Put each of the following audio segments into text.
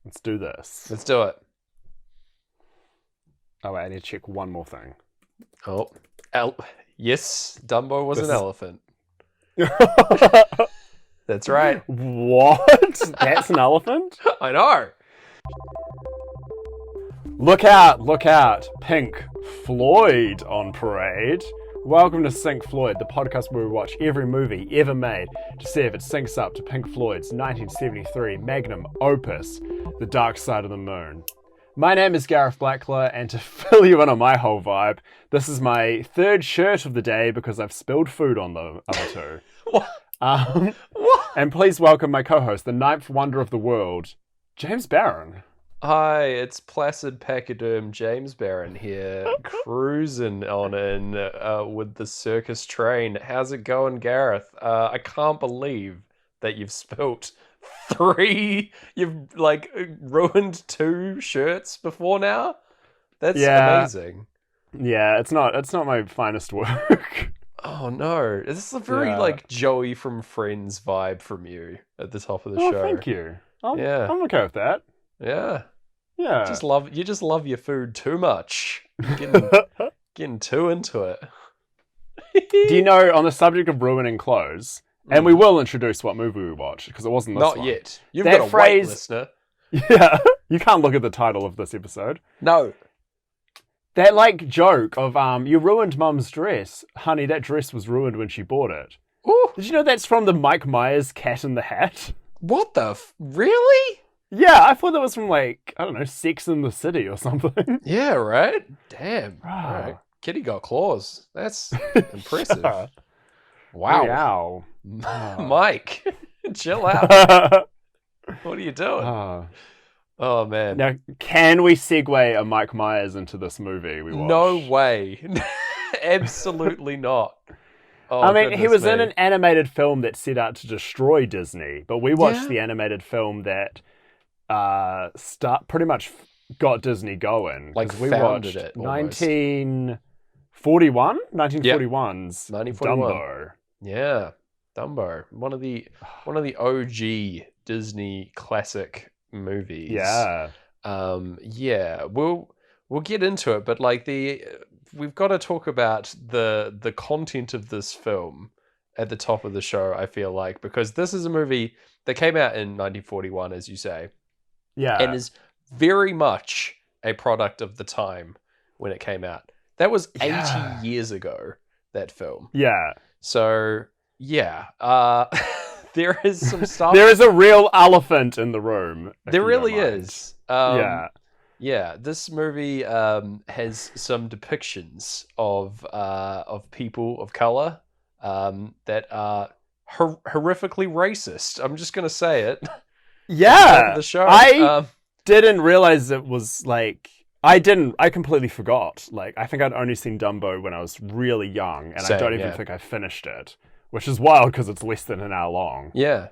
Let's do this. Let's do it. Oh, wait, I need to check one more thing. Oh, yes, Dumbo was an elephant. That's right. What? That's an elephant? I know. Look out. Pink Floyd on parade. Welcome to Sync Floyd, the podcast where we watch every movie ever made to see if it syncs up to Pink Floyd's 1973 magnum opus, The Dark Side of the Moon. My name is Gareth Blackler, and to fill you in on my whole vibe, this is my third shirt of the day because I've spilled food on the other two. What? And please welcome my co-host, the ninth wonder of the world, James Barron. Hi, it's Placid Pachyderm James Barron here, cruising on in with the circus train. How's it going, Gareth? I can't believe that you've spilt you've ruined 2 shirts before now. That's amazing. Yeah, it's not my finest work. Oh no, this is a very Joey from Friends vibe from you at the top of the show. Thank you. I'm okay with that. Yeah. Yeah. You just love your food too much. Getting too into it. Do you know, on the subject of ruining clothes, and we will introduce what movie we watched, because it wasn't this Not one. yet. You've got a wait, listener. Yeah, you can't look at the title of this episode. No. That joke of you ruined Mum's dress. Honey, that dress was ruined when she bought it. Ooh. Did you know that's from the Mike Myers Cat in the Hat? What the really? Yeah, I thought that was from I don't know, Sex in the City or something. Yeah, right? Damn. Oh. Right. Kitty got claws. That's impressive. Yeah. Wow. Wow. Mike, chill out. What are you doing? Oh, man. Now, can we segue a Mike Myers into this movie we watched? No way. Absolutely not. Oh, I mean, he was in me. an animated film that set out to destroy Disney, but we watched the animated film that pretty much got Disney going. We watched it. 1941? 1941's 1941. Dumbo. Yeah, Dumbo. One of the OG Disney classic movies. Yeah. We'll get into it, but we've got to talk about the content of this film at the top of the show, I feel like, because this is a movie that came out in 1941, as you say. Yeah. And is very much a product of the time when it came out. That was 80 years ago, that film. Yeah. So, yeah. There is some stuff. There is a real elephant in the room. There really is. Yeah. Yeah, this movie has some depictions of people of color that are horrifically racist. I'm just gonna say it. Yeah, the show. I didn't realize it was I completely forgot. I think I'd only seen Dumbo when I was really young, and I don't even think I finished it, which is wild because it's less than an hour long. Yeah.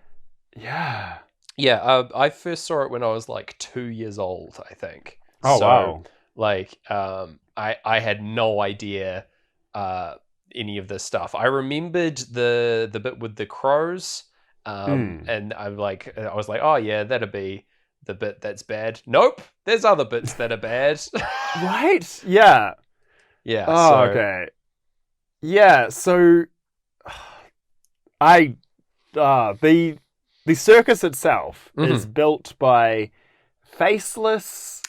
Yeah. Yeah, I first saw it when I was 2 years old, I think. Oh, so, wow. I had no idea any of this stuff. I remembered the bit with the crows, and I was like, oh yeah, that'd be the bit that's bad. Nope, there's other bits that are bad. Right? Yeah. Yeah. Oh, okay. Yeah. So, the circus itself is built by faceless,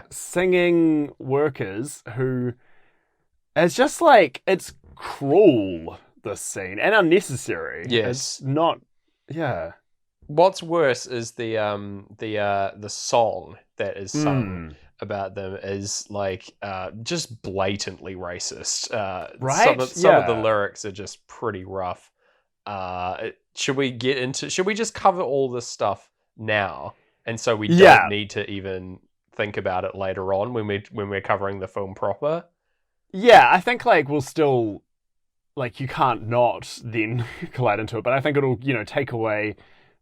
singing workers who it's just it's cruel, this scene, and unnecessary. Yes. It's not. Yeah. What's worse is the song that is sung about them is just blatantly racist. Right? Some of the lyrics are just pretty rough. Should we just cover all this stuff now, and so we don't need to even think about it later on when we're covering the film proper? Yeah, I think we'll still you can't not then collide into it, but I think it'll take away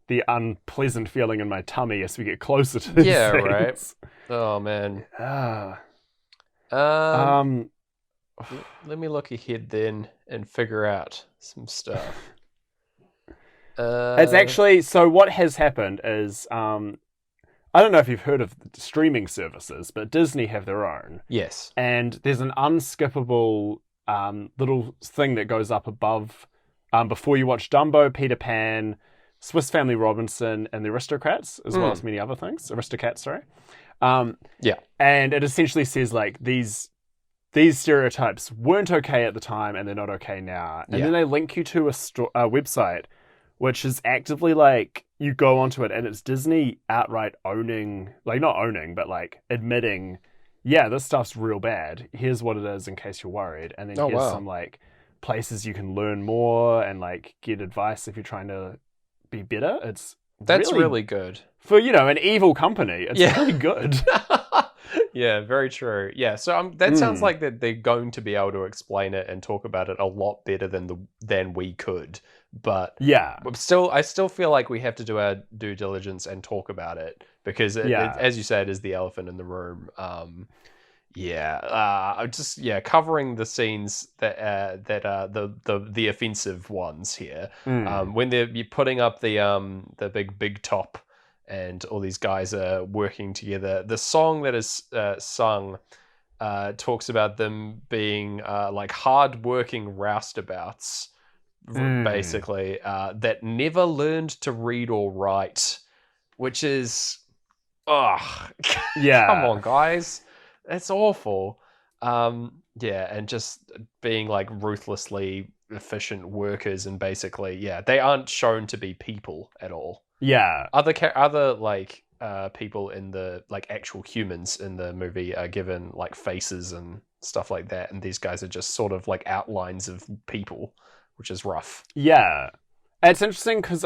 the unpleasant feeling in my tummy as we get closer to these things. Right. Oh man. Let me look ahead then and figure out some stuff. It's actually, so what has happened is I don't know if you've heard of the streaming services, but Disney have their own. Yes. And there's an unskippable little thing that goes up above before you watch Dumbo, Peter Pan, Swiss Family Robinson, and the Aristocrats, as well as many other things. Aristocats, sorry. Yeah. And it essentially says, like, these stereotypes weren't okay at the time and they're not okay now. And then they link you to a website which is actively, like, you go onto it and it's Disney outright owning, like, not owning, but, like, admitting, yeah, this stuff's real bad. Here's what it is in case you're worried. And then here's some, like, places you can learn more and, like, get advice if you're trying to be better. That's really good. For, you know, an evil company, it's really good. Yeah, very true. Yeah, so that sounds like that they're going to be able to explain it and talk about it a lot better than we could. But I still feel like we have to do our due diligence and talk about it because, as you say, it is the elephant in the room. Covering the scenes that are the offensive ones here. When they're putting up the big top. And all these guys are working together. The song that is sung talks about them being like hard-working roustabouts, basically, that never learned to read or write, which is, come on, guys, that's awful. And just being like ruthlessly efficient workers, and basically, they aren't shown to be people at all. Yeah. Other like people in the, like, actual humans in the movie are given like faces and stuff like that, and these guys are just sort of like outlines of people, which is rough. Yeah. It's interesting because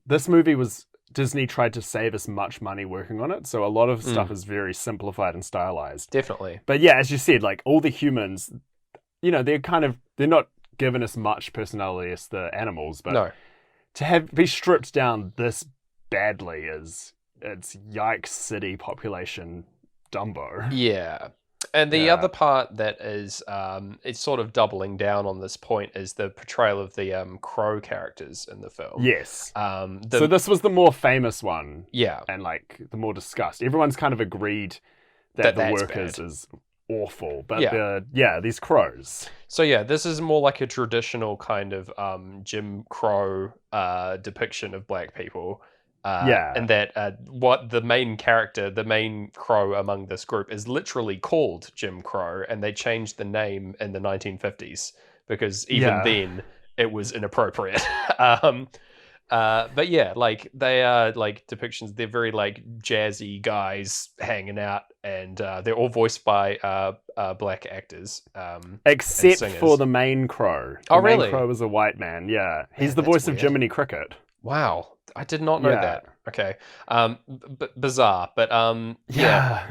this movie was, Disney tried to save as much money working on it, so a lot of stuff is very simplified and stylized. Definitely. But yeah, as you said, like, all the humans, you know, they're not given as much personality as the animals, but to be stripped down this badly is, it's yikes city population Dumbo. Yeah. And the other part that is it's sort of doubling down on this point is the portrayal of the crow characters in the film. Yes. So this was the more famous one. Yeah. And, like, the more discussed. Everyone's kind of agreed that the workers bad. Is awful. But these crows. So this is more like a traditional kind of Jim Crow depiction of black people. And that what the main character, the main crow among this group, is literally called Jim Crow, and they changed the name in the 1950s because even then it was inappropriate. But like, they are like depictions. They're very like jazzy guys hanging out, and they're all voiced by black actors, except for the main crow. The main crow is a white man. Yeah, he's the voice of Jiminy Cricket. Wow. I did not know that. Okay. Bizarre. But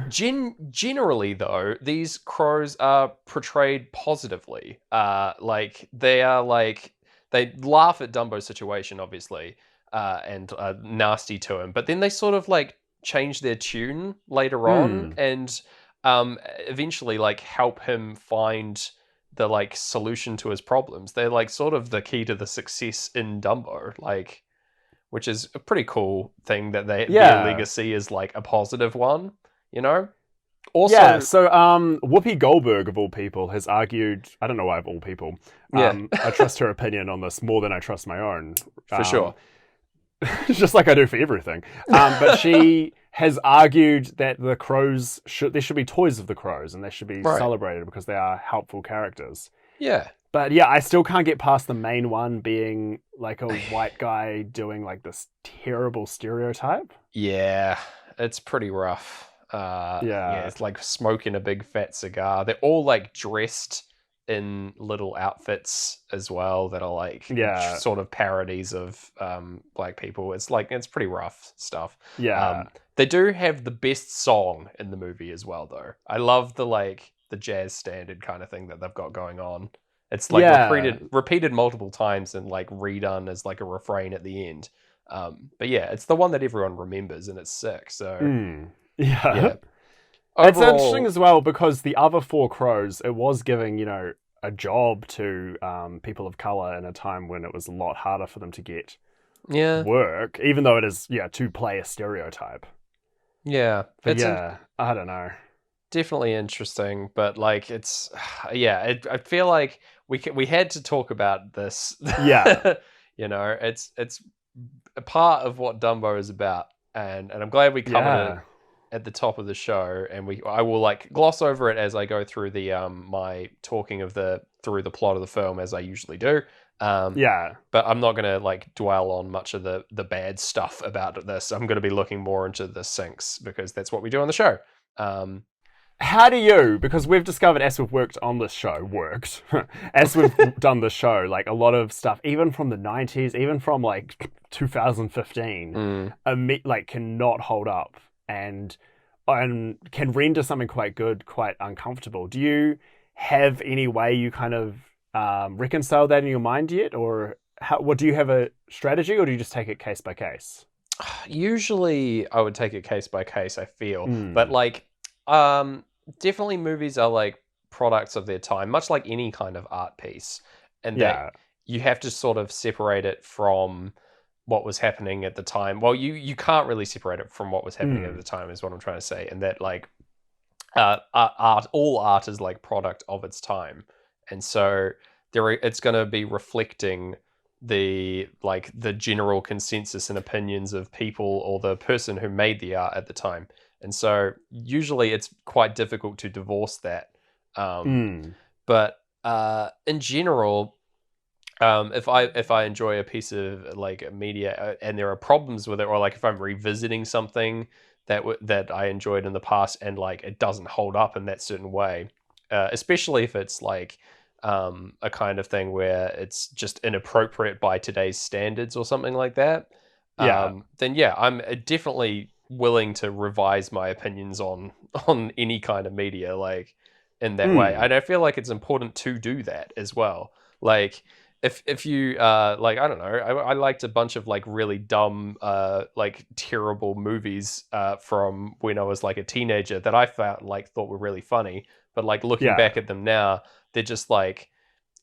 generally, though, these crows are portrayed positively. Like, they are like, they laugh at Dumbo's situation, obviously, and are nasty to him. But then they sort of like change their tune later on, and eventually like help him find the like solution to his problems. They're like sort of the key to the success in Dumbo. Like, which is a pretty cool thing that their legacy is like a positive one, you know? Also, so Whoopi Goldberg, of all people, has argued, I don't know why of all people, I trust her opinion on this more than I trust my own. For sure. Just like I do for everything. But she has argued that the crows, there should be toys of the crows, and they should be celebrated because they are helpful characters. Yeah. But I still can't get past the main one being like a white guy doing like this terrible stereotype. Yeah, it's pretty rough. It's like smoking a big fat cigar. They're all like dressed in little outfits as well that are like sort of parodies of black people. It's like, it's pretty rough stuff. Yeah. They do have the best song in the movie as well, though. I love the jazz standard kind of thing that they've got going on. It's like repeated multiple times and like redone as like a refrain at the end. But it's the one that everyone remembers, and it's sick. So Overall, it's interesting as well because the other four crows, it was giving, you know, a job to people of color in a time when it was a lot harder for them to get work, even though it is to play a stereotype. Yeah, But yeah, I don't know. definitely interesting, but like yeah, I feel like we had to talk about this. Yeah, It's a part of what Dumbo is about, and I'm glad we covered it yeah, at the top of the show, and I will like gloss over it as I go through the my talking of the through the plot of the film as I usually do. Um, yeah. but I'm not gonna like dwell on much of the bad stuff about this. I'm gonna be looking more into the sinks because that's what we do on the show. Um, How do you, because we've discovered as we've worked on this show, as we've done the show, like a lot of stuff, even from the 90s, even from like 2015, mm. like cannot hold up and can render something quite good, quite uncomfortable. Do you have any way you kind of reconcile that in your mind yet? Or what do you have a strategy or do you just take it case by case? Usually, I would take it case by case. I feel, but Mm, like, um, definitely movies are like products of their time, much like any kind of art piece, and that yeah. you have to sort of separate it from what was happening at the time. Well, you can't really separate it from what was happening at Mm, the time, is what I'm trying to say, and that like all art is like product of its time, and so it's going to be reflecting the general consensus and opinions of people or the person who made the art at the time, and so usually it's quite difficult to divorce that. Um, mm, but in general, if I enjoy a piece of like media and there are problems with it, or like if I'm revisiting something that I enjoyed in the past and like it doesn't hold up in that certain way, especially if it's like a kind of thing where it's just inappropriate by today's standards or something like that, yeah. then yeah, I'm definitely willing to revise my opinions on any kind of media like in that way. Mm, And I feel like it's important to do that as well. Like if you like I don't know, I liked a bunch of like really dumb like terrible movies from when I was like a teenager that I found like thought were really funny, but like looking yeah. back at them now, they're just like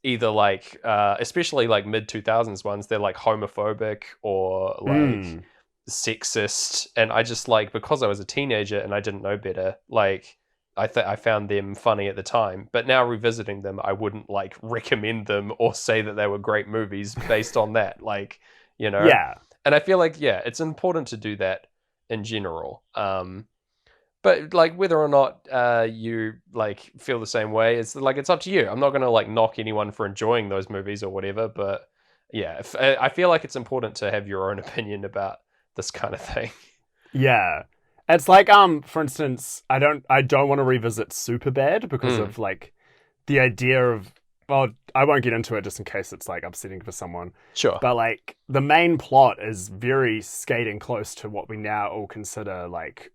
either like especially like mid 2000s ones, they're like homophobic or like Mm, sexist, and I just like because I was a teenager and I didn't know better, like I found them funny at the time, but now revisiting them, I wouldn't like recommend them or say that they were great movies based on that. Like, you know, yeah. and I feel like yeah, it's important to do that in general. But like whether or not you like feel the same way, it's like it's up to you. I'm not gonna like knock anyone for enjoying those movies or whatever, but yeah, I feel like it's important to have your own opinion about this kind of thing. Yeah. It's like for instance, I don't want to revisit Superbad because Mm, of like the idea of, well, I won't get into it just in case it's like upsetting for someone. sure. But like the main plot is very skating close to what we now all consider like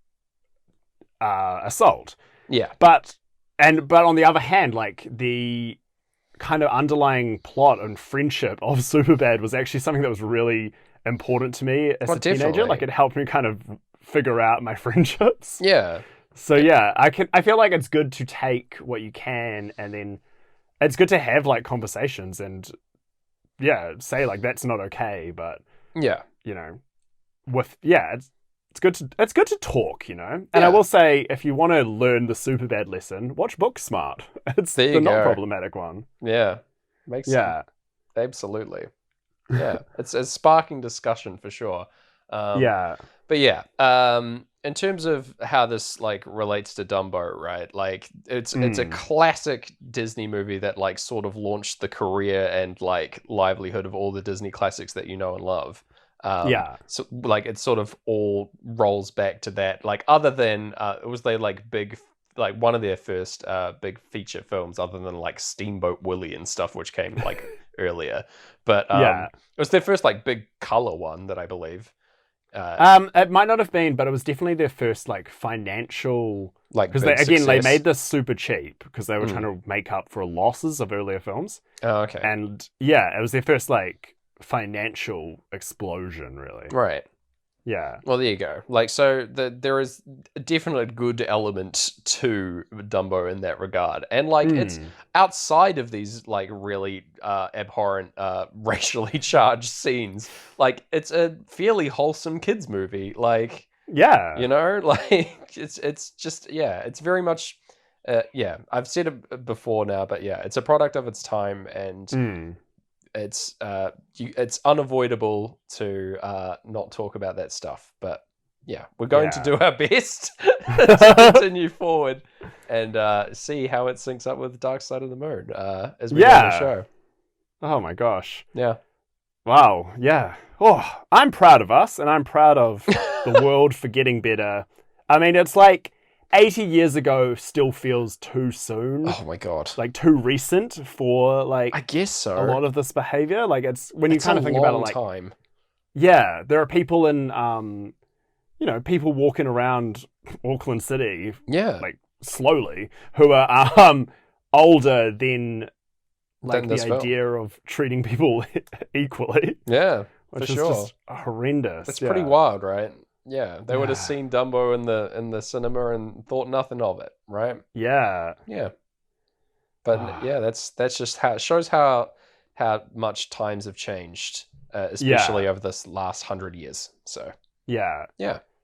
assault. Yeah. But but on the other hand, like the kind of underlying plot and friendship of Superbad was actually something that was really important to me as Well, a teenager. Like definitely. it helped me kind of figure out my friendships. Yeah. So yeah, I feel like it's good to take what you can and then it's good to have like conversations and yeah, say like that's not okay, but Yeah. you know, with yeah, it's good to talk, you know. And I Yeah. will say if you want to learn the super bad lesson, watch Booksmart. It's There the you not go. problematic one. Yeah. Makes Yeah. absolutely. Yeah. It's a sparking discussion for sure. Um, Yeah. but yeah, in terms of how this like relates to Dumbo, right? Like it's a Mm. classic Disney movie that like sort of launched the career and like livelihood of all the Disney classics that you know and love. Yeah. So like it sort of all rolls back to that. Like other than it was their like big like one of their first big feature films, other than like Steamboat Willie and stuff, which came like earlier. But Yeah. it was their first like big color one that I believe. Uh, It might not have been, but it was definitely their first like financial like because they big again they success. made this super cheap because they were trying Mm. to make up for losses of earlier films. Oh, okay. And yeah, it was their first like financial explosion, really. Right. Yeah. Well, there you go. Like, so there is a definite good element to Dumbo in that regard, and like it's Mm. outside of these like really abhorrent racially charged scenes. Like, it's a fairly wholesome kids movie. Like, Yeah. You know, like it's just it's very much I've said it before now, but yeah, it's a product of its time, and it's it's unavoidable to not talk about that stuff. But yeah, we're going to do our best to continue forward and see how it syncs up with Dark Side of the Moon as we go on the show. Oh my gosh. Yeah. Wow. Yeah. Oh, I'm proud of us, and I'm proud of the world for getting better. I mean, it's like 80 years ago still feels too soon. Oh my god. Like too recent for like I guess so. a lot of this behavior. Like it's when you kind of think about it, like time. Yeah, there are people in people walking around Auckland City, like slowly, who are older than like the idea of treating people equally. Yeah, which for is sure. just horrendous. It's pretty wild, right? Yeah, they would have seen Dumbo in the cinema and thought nothing of it, right? Yeah. Yeah. But that's just how it shows how much times have changed, especially over this last 100 years. So yeah.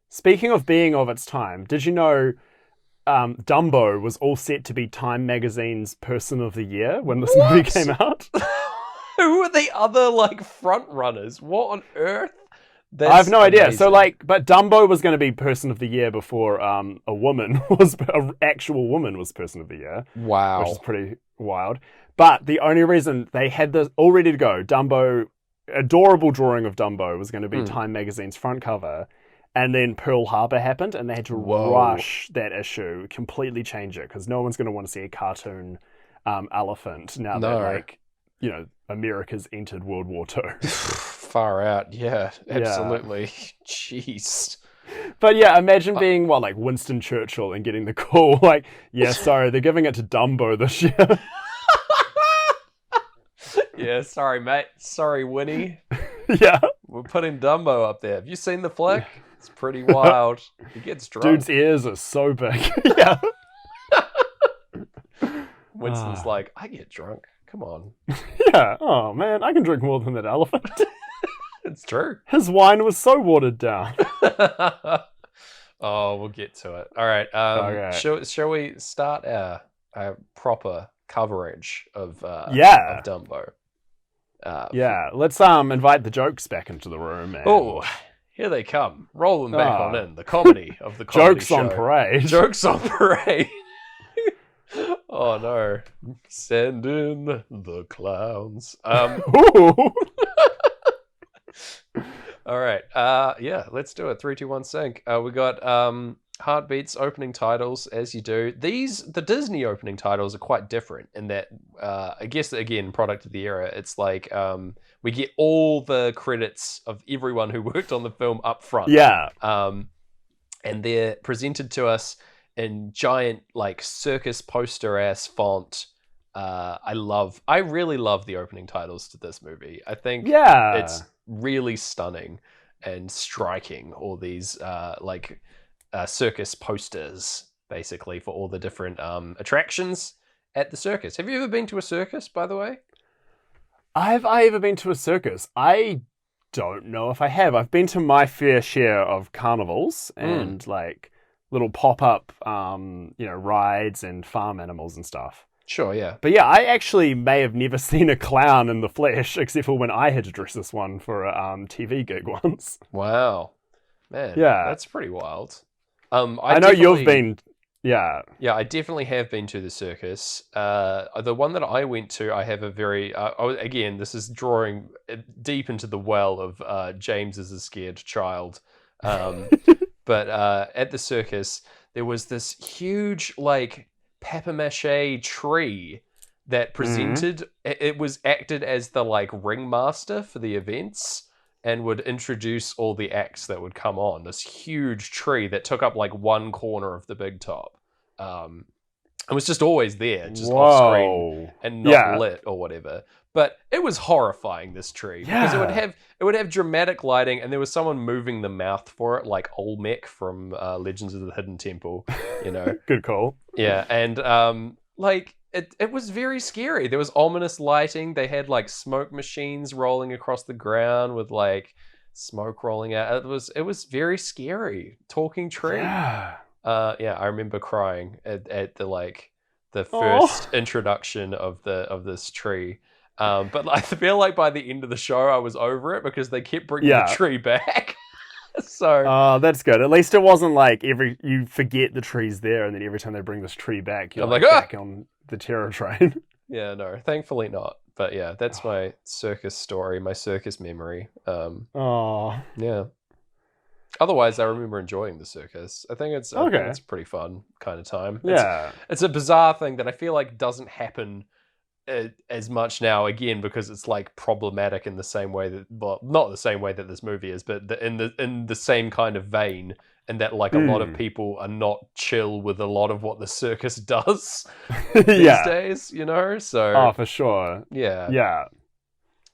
Speaking of being of its time, did you know Dumbo was all set to be Time Magazine's Person of the Year when this movie came out? Who were the other like front runners? What on earth? I have no idea. Amazing. So but Dumbo was going to be Person of the Year before an actual woman was Person of the Year. Wow. Which is pretty wild. But the only reason they had this all ready to go, Dumbo, adorable drawing of Dumbo was going to be Time Magazine's front cover. And then Pearl Harbor happened, and they had to rush that issue, completely change it, because no one's going to want to see a cartoon elephant now that, America's entered World War II. Far out, yeah, absolutely. Yeah. Jeez. But yeah, imagine being, Winston Churchill and getting the call, sorry, they're giving it to Dumbo this year. Yeah, sorry, mate. Sorry, Winnie. Yeah. We're putting Dumbo up there. Have you seen the flick? It's pretty wild. He gets drunk. Dude's ears are so big. Yeah. Winston's like, I get drunk. Come on. Yeah. Oh, man, I can drink more than that elephant. It's true. His wine was so watered down. Oh, we'll get to it. All right. Okay. Shall we start our proper coverage of Dumbo? Let's invite the jokes back into the room. Oh, here they come. Roll them back on in. The comedy of the comedy Jokes show. on parade. Jokes on parade. Oh no. Send in the clowns. All right. Let's do it. 3, 2, 1, sync. We got Heartbeat's opening titles, as you do. The Disney opening titles are quite different in that, I guess, again, product of the era. It's like we get all the credits of everyone who worked on the film up front. Yeah. And they're presented to us in giant, circus poster-ass font. I really love the opening titles to this movie. I think it's really stunning and striking, all these, circus posters, basically, for all the different attractions at the circus. Have you ever been to a circus, by the way? Have I ever been to a circus? I don't know if I have. I've been to my fair share of carnivals and little pop-up rides and farm animals and stuff. Sure, yeah. But yeah, I actually may have never seen a clown in the flesh, except for when I had to dress as one for a TV gig once. Wow. Man, that's pretty wild. I know you've been... Yeah. Yeah, I definitely have been to the circus. The one that I went to, I have a very... again, this is drawing deep into the well of James as a scared child. But at the circus, there was this huge, papier-mâché tree that presented... It was acted as the, ringmaster for the events, and would introduce all the acts that would come on. This huge tree that took up one corner of the big top. It was just always there, just off screen and not lit or whatever. But it was horrifying, this tree, because it would have dramatic lighting, and there was someone moving the mouth for it, like Olmec from Legends of the Hidden Temple. Good call. Yeah, and It was very scary. There was ominous lighting. They had smoke machines rolling across the ground with smoke rolling out. It was very scary. Talking tree. Yeah. Yeah, I remember crying at the Oh. first introduction of this tree. But I feel like by the end of the show, I was over it because they kept bringing the Yeah. tree back. So Oh, that's good. At least it wasn't like you forget the tree's there, and then every time they bring this tree back, you're I'm like like, "Ah!" back on the terror train. yeah, no, thankfully not. But yeah, that's my circus story, my circus memory. Oh, Yeah. Otherwise, I remember enjoying the circus. I think it's Okay. a pretty fun kind of time. yeah. It's a bizarre thing that I feel like doesn't happen as much now, again, because it's like problematic in the same way that, well, not the same way that this movie is, but in the same kind of vein, and that like a lot of people are not chill with a lot of what the circus does these Yeah. days, you know. So Oh, for sure. yeah, Yeah.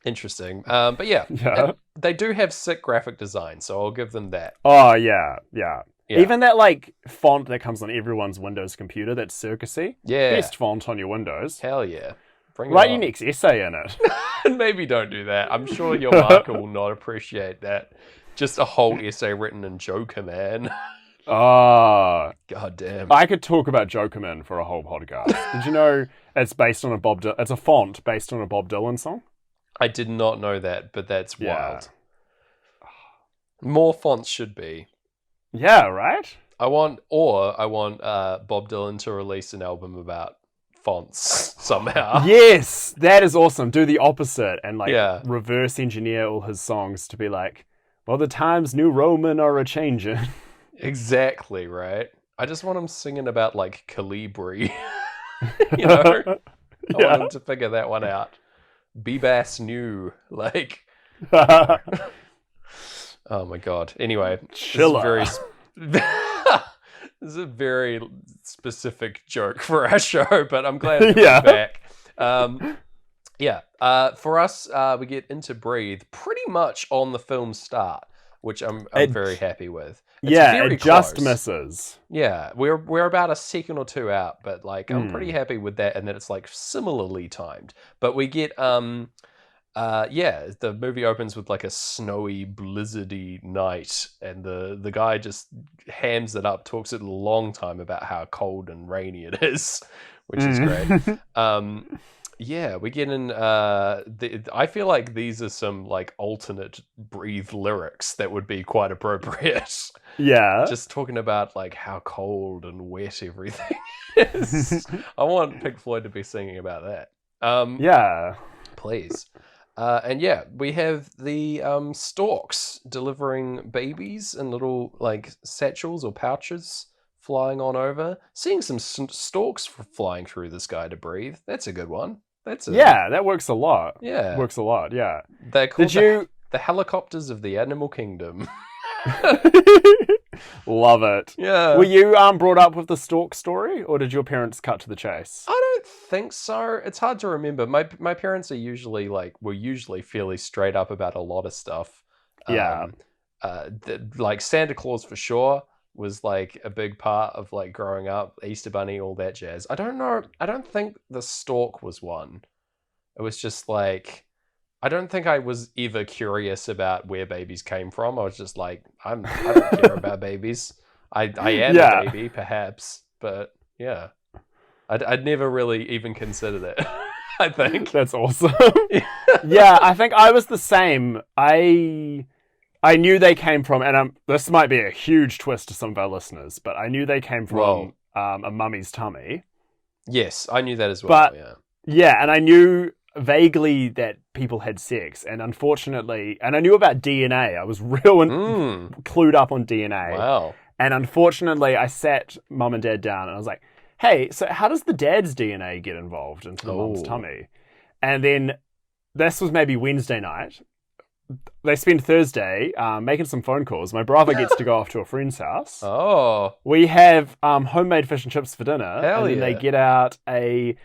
interesting. But yeah, Yeah. they do have sick graphic design, so I'll give them that. Oh, yeah. Yeah. Yeah. Even that like font that comes on everyone's Windows computer, that's circusy. Yeah, Best font on your Windows. hell yeah. Bring it Write your on. next essay in it. Maybe don't do that. I'm sure your marker will not appreciate that. Just a whole essay written in Joker, man. Oh, God damn. I could talk about Jokerman for a whole podcast. Did you know it's based on it's a font based on a Bob Dylan song? I did not know that, but that's Yeah. wild. More fonts should be. Yeah, right? I want Bob Dylan to release an album about fonts somehow. Yes, that is awesome. Do the opposite and like Yeah. reverse engineer all his songs to be like, well, the times New Roman are a changing. Exactly, right? I just want him singing about like Calibri. You know? I want him to figure that one out. Bebass new. Like, oh my god. Anyway, Chiller. this is a very specific joke for our show, but I'm glad it's Yeah. back. For us, we get into Breathe pretty much on the film start, which I'm very happy with. It's very it just close. misses. Yeah, we're about a second or two out, but like I'm pretty happy with that, and that it's like similarly timed. But we get the movie opens with like a snowy, blizzardy night, and the guy just hams it up, talks it a long time about how cold and rainy it is, which is great. We get in. I feel like these are some like alternate Breathe lyrics that would be quite appropriate. Yeah. Just talking about like how cold and wet everything is. I want Pink Floyd to be singing about that. Yeah. Please. We have the storks delivering babies in little like satchels or pouches flying on over. Seeing some storks flying through the sky to breathe. That's a good one. That works a lot. Yeah. Works a lot, yeah. They're called Did the helicopters of the animal kingdom. Love it. Yeah. Were you brought up with the stork story, or did your parents cut to the chase? I don't think so. It's hard to remember. My parents were usually fairly straight up about a lot of stuff. Yeah. Like Santa Claus for sure was like a big part of like growing up. Easter Bunny, all that jazz. I don't know. I don't think the stork was one. It was just like, I don't think I was ever curious about where babies came from. I was just like, I don't care about babies. I am a baby, perhaps, but yeah, I'd never really even considered it. I think That's awesome. Yeah, I think I was the same. I knew they came from, and this might be a huge twist to some of our listeners, but I knew they came from a mummy's tummy. Yes, I knew that as well. But yeah. Yeah, and I knew vaguely that people had sex, and unfortunately, and I knew about DNA. I was real clued up on DNA. Wow. And unfortunately, I sat mum and dad down, and I was like, "Hey, so how does the dad's DNA get involved into the mum's tummy?" And then this was maybe Wednesday night. They spend Thursday making some phone calls. My brother gets to go off to a friend's house. Oh. We have homemade fish and chips for dinner. Hell and then yeah. they get out a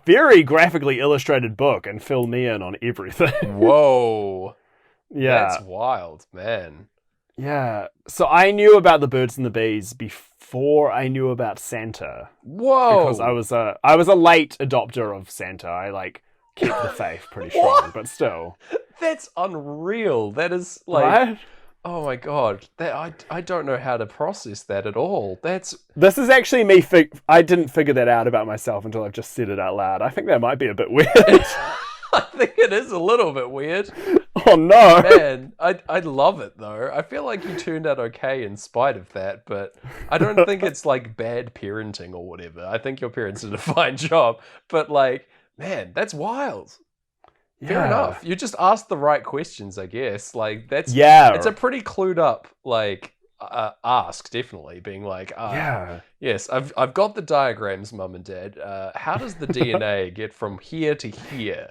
very graphically illustrated book and fill me in on everything. Whoa. Yeah. That's wild, man. Yeah. So I knew about the birds and the bees before I knew about Santa. Whoa. Because I was a late adopter of Santa. I kept the faith pretty strong, What? but still. That's unreal. That is like, Right? oh my god. I don't know how to process that at all. That's This is actually me. I didn't figure that out about myself until I've just said it out loud. I think that might be a bit weird. I think it is a little bit weird. Oh no, Man, I love it though. I feel like you turned out okay in spite of that, but I don't think it's like bad parenting or whatever. I think your parents did a fine job, but like, man, that's wild. Fair enough. You just asked the right questions, I guess. Like it's a pretty clued up like ask, definitely being like, yes, I've got the diagrams, mum and dad. How does the DNA get from here to here?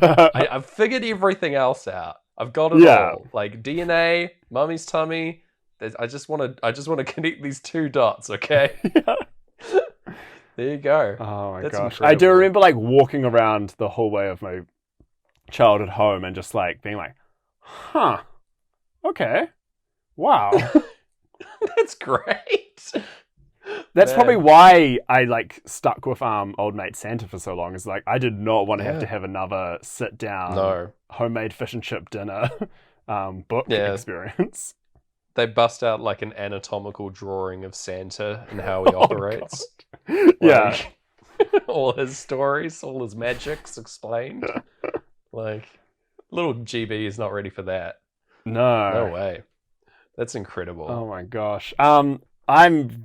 I've figured everything else out. I've got it all. Like DNA, mummy's tummy. I just want to connect these two dots. Okay. There you go. Oh my That's gosh, incredible. I do remember like walking around the hallway of my childhood home and just like being like, huh, okay, wow. That's great. That's probably why I like stuck with Old Mate Santa for so long. Is like I did not want to have another sit down homemade fish and chip dinner book experience. They bust out like an anatomical drawing of Santa and how he operates. Like, all his stories, all his magics explained. Like, little GB is not ready for that. No way. That's incredible. Oh my gosh. I'm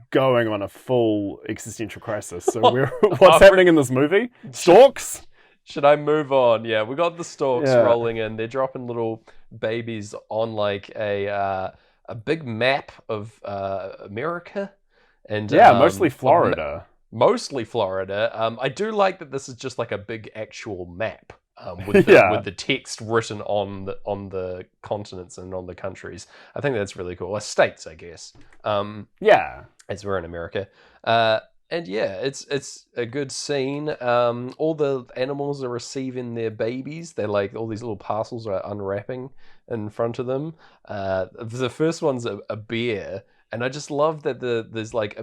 going on a full existential crisis. So what's happening in this movie? Storks? Should I move on? Yeah, we got the storks rolling in. They're dropping little babies on like a big map of America. And mostly Florida. Mostly Florida. I do like that this is just like a big actual map. With the text written on the continents and on the countries. I think that's really cool. States, I guess. As we're in America. And yeah, it's a good scene. All the animals are receiving their babies. They're like, all these little parcels are unwrapping in front of them. The first one's a bear. And I just love that there's like a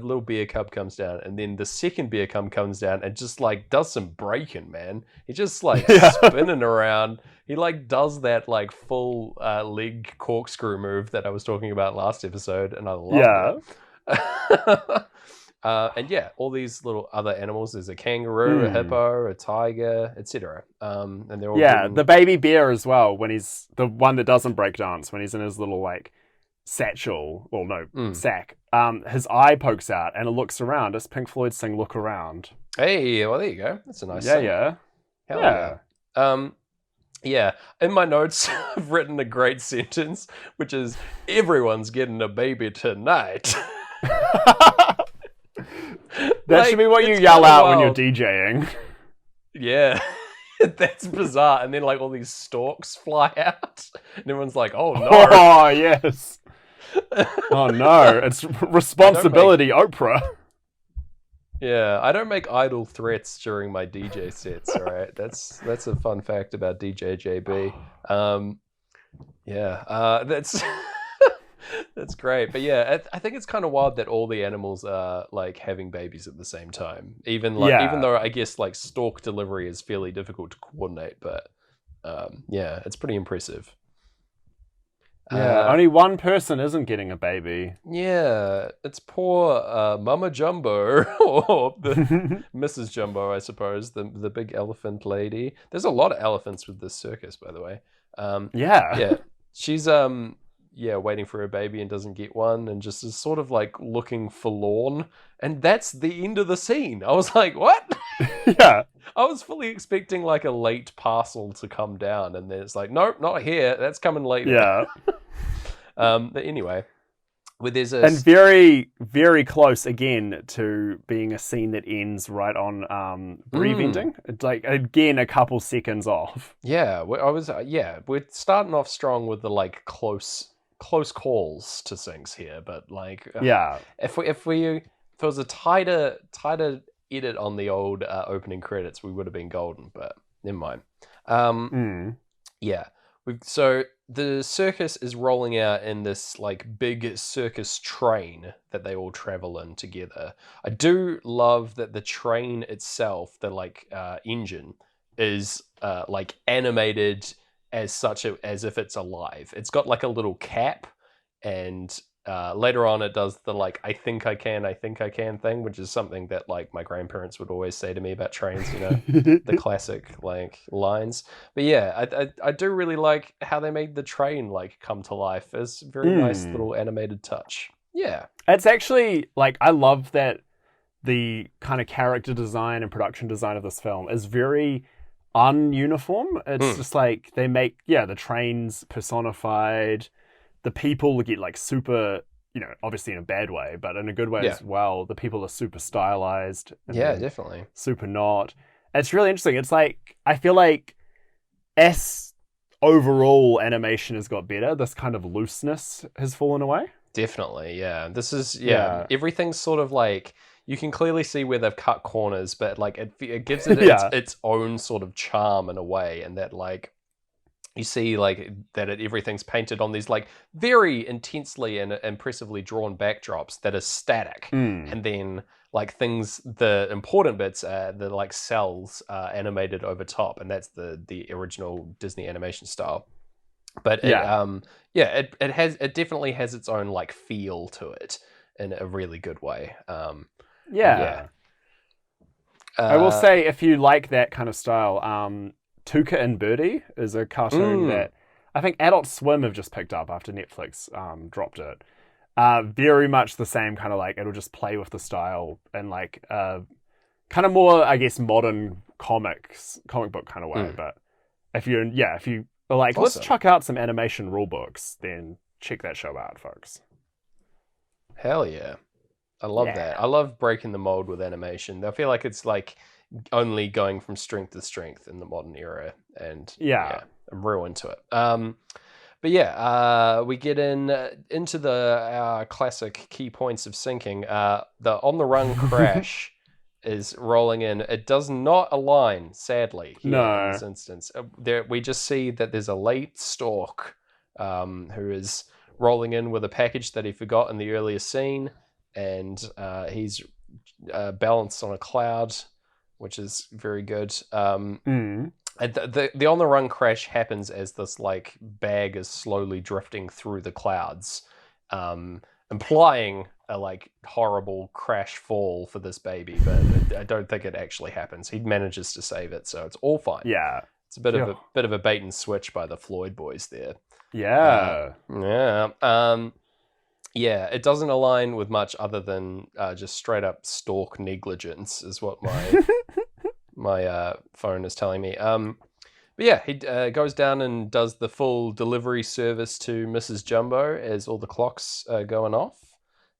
little beer cub comes down, and then the second beer cub comes down and just like does some breaking, man. He just like spinning around. He like does that like full leg corkscrew move that I was talking about last episode, and I love it. And yeah, all these little other animals. There's a kangaroo, a hippo, a tiger, etc. And they're all the baby bear as well. When he's the one that doesn't break dance, when he's in his little like satchel, sack, his eye pokes out and it looks around. It's Pink Floyd's thing, Look Around. Hey, well there you go. That's a nice thing. Hell yeah. In my notes I've written a great sentence, which is, everyone's getting a baby tonight. That should be what you yell out when you're DJing. Yeah. That's bizarre. And then like all these storks fly out and everyone's like, oh no. Oh yes. Oh no, it's responsibility, Oprah. Yeah, I don't make idle threats during my DJ sets, all right? That's a fun fact about DJ JB. That's that's great. But yeah, I think it's kind of wild that all the animals are like having babies at the same time. Even though I guess like stork delivery is fairly difficult to coordinate, but it's pretty impressive. Only one person isn't getting a baby. Yeah, it's poor Mama Jumbo, or the Mrs. Jumbo, I suppose, the big elephant lady. There's a lot of elephants with this circus, by the way. She's waiting for a baby and doesn't get one, and just is sort of like looking forlorn. And that's the end of the scene. I was like, what? Yeah. I was fully expecting like a late parcel to come down, and then it's like, nope, not here. That's coming later. Yeah. But anyway, there's and very, very close again to being a scene that ends right on breathing. It's like again a couple seconds off. Yeah, we're starting off strong with the like close calls to things here, but like if there was a tighter edit on the old opening credits, we would have been golden, but never mind. So the circus is rolling out in this like big circus train that they all travel in together. I do love that the train itself, the like engine, is like animated as if it's alive. It's got like a little cap, and later on it does the like I think I can thing, which is something that like my grandparents would always say to me about trains, the classic like lines. But yeah, I do really like how they made the train like come to life. It's a very nice little animated touch. Yeah. It's actually like I love that the kind of character design and production design of this film is very ununiform. It's just like they make the trains personified, the people get like super, obviously in a bad way, but in a good way as well. The people are super stylized. Yeah, definitely. Super not. It's really interesting. It's like I feel like as overall animation has got better, this kind of looseness has fallen away. Definitely, yeah. This is everything's sort of like you can clearly see where they've cut corners, but like it gives it its own sort of charm in a way, and that like you see like that everything's painted on these like very intensely and impressively drawn backdrops that are static, and then like the important bits, the like cells are animated over top, and that's the original Disney animation style. But it definitely has its own like feel to it in a really good way. I will say if you like that kind of style, Tuca and Birdie is a cartoon that I think Adult Swim have just picked up after Netflix dropped it. Very much the same kind of like it'll just play with the style and like kind of more I guess modern comic book kind of way. But if you like, awesome. Let's chuck out some animation rule books, then check that show out, folks. Hell yeah. I love that. I love breaking the mold with animation. I feel like it's like only going from strength to strength in the modern era. And I'm real into it. But we get into the classic key points of syncing. The on the run crash is rolling in. It does not align, sadly, in this instance. We just see that there's a late stork who is rolling in with a package that he forgot in the earlier scene, and he's balanced on a cloud, which is very good. And the on the run crash happens as this like bag is slowly drifting through the clouds, implying a like horrible crash fall for this baby, but I don't think it actually happens. He manages to save it, so it's all fine. Yeah, it's a bit of a bait and switch by the Floyd boys there. It doesn't align with much other than just straight up stork negligence, is what my phone is telling me. He goes down and does the full delivery service to Mrs. Jumbo as all the clocks are going off.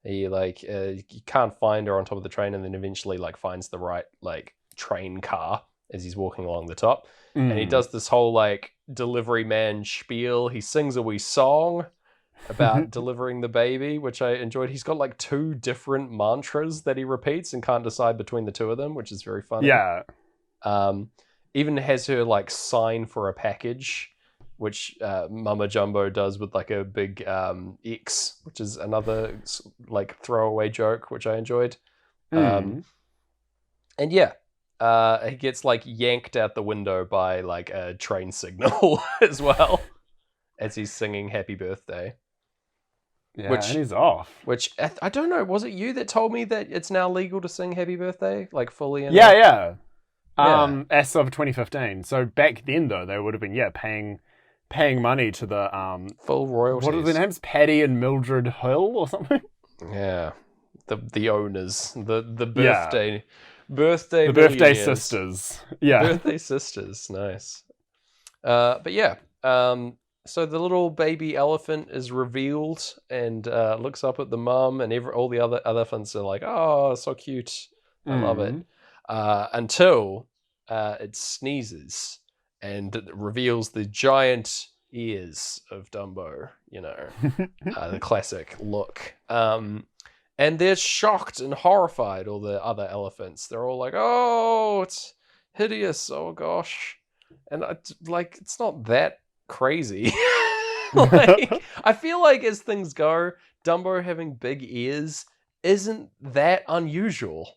He he can't find her on top of the train, and then eventually like finds the right like train car as he's walking along the top. And he does this whole like delivery man spiel. He sings a wee song about delivering the baby, which I enjoyed. He's got like 2 different mantras that he repeats and can't decide between the 2 of them, which is very funny. Yeah. Even has her like sign for a package, which Mama Jumbo does with like a big X, which is another like throwaway joke, which I enjoyed. He gets like yanked out the window by like a train signal as well as he's singing Happy Birthday. Yeah, and he's off. Which I don't know. Was it you that told me that it's now legal to sing Happy Birthday like fully? Yeah. As of 2015. So back then, though, they would have been paying money to the full royalties. What are their names? Patty and Mildred Hill or something. Yeah, the owners, the birthday sisters. Yeah, birthday sisters. Nice. So the little baby elephant is revealed and looks up at the mum, and all the other elephants are like, "Oh, so cute! I love it." Until it sneezes and it reveals the giant ears of Dumbo, the classic look. And they're shocked and horrified, all the other elephants. They're all like, "Oh, it's hideous, oh gosh." And it's not that crazy. I feel like as things go, Dumbo having big ears isn't that unusual.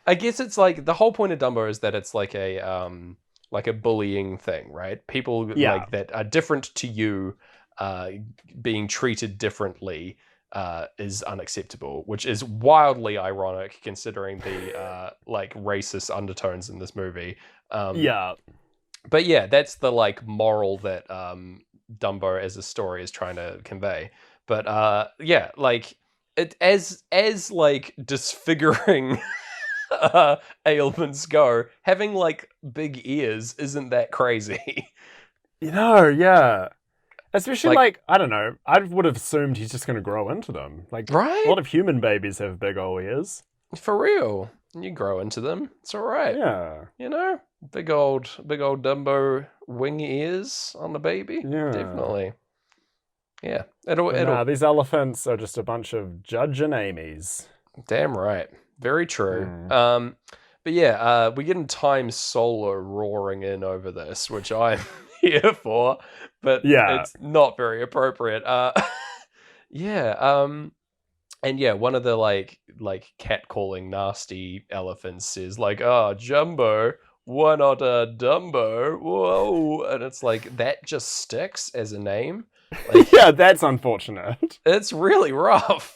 I guess it's like the whole point of Dumbo is that it's like a bullying thing, right? People Yeah. like that are different to you, being treated differently is unacceptable, which is wildly ironic considering the like racist undertones in this movie. Yeah. But yeah, that's the like moral that Dumbo as a story is trying to convey. But yeah, like it as like disfiguring ailments go, having like big ears isn't that crazy. Yeah. Especially Like, like, I don't know, I would have assumed he's just going to grow into them. Like, a right? lot of human babies have big old ears. For real. You grow into them. It's all right. Yeah. You know, big old Dumbo wing ears on the baby. Yeah. Definitely. Yeah. But nah, It'll. these elephants are just a bunch of Judge and Amy's. Damn right. Very true. Hmm. But yeah, we get in Time Solo roaring in over this, which I'm here for, but Yeah. it's not very appropriate. Yeah. And yeah, one of the like catcalling nasty elephants says like, "Oh, Jumbo, why not Dumbo?" Whoa, and it's like that just sticks as a name. Like, Yeah, that's unfortunate. it's really rough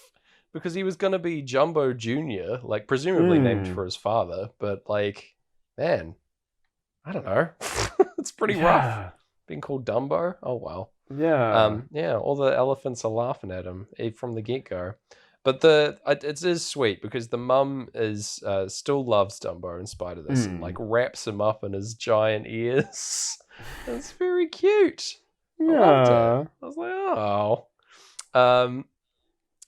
because he was going to be Jumbo Jr., like presumably named for his father, but like, man, I don't know. It's pretty rough Yeah. being called Dumbo. Oh well. Yeah. Yeah, all the elephants are laughing at him from the get-go. But it is sweet because the mum is still loves Dumbo in spite of this and like wraps him up in his giant ears. It's very cute. I loved it. I was like, oh.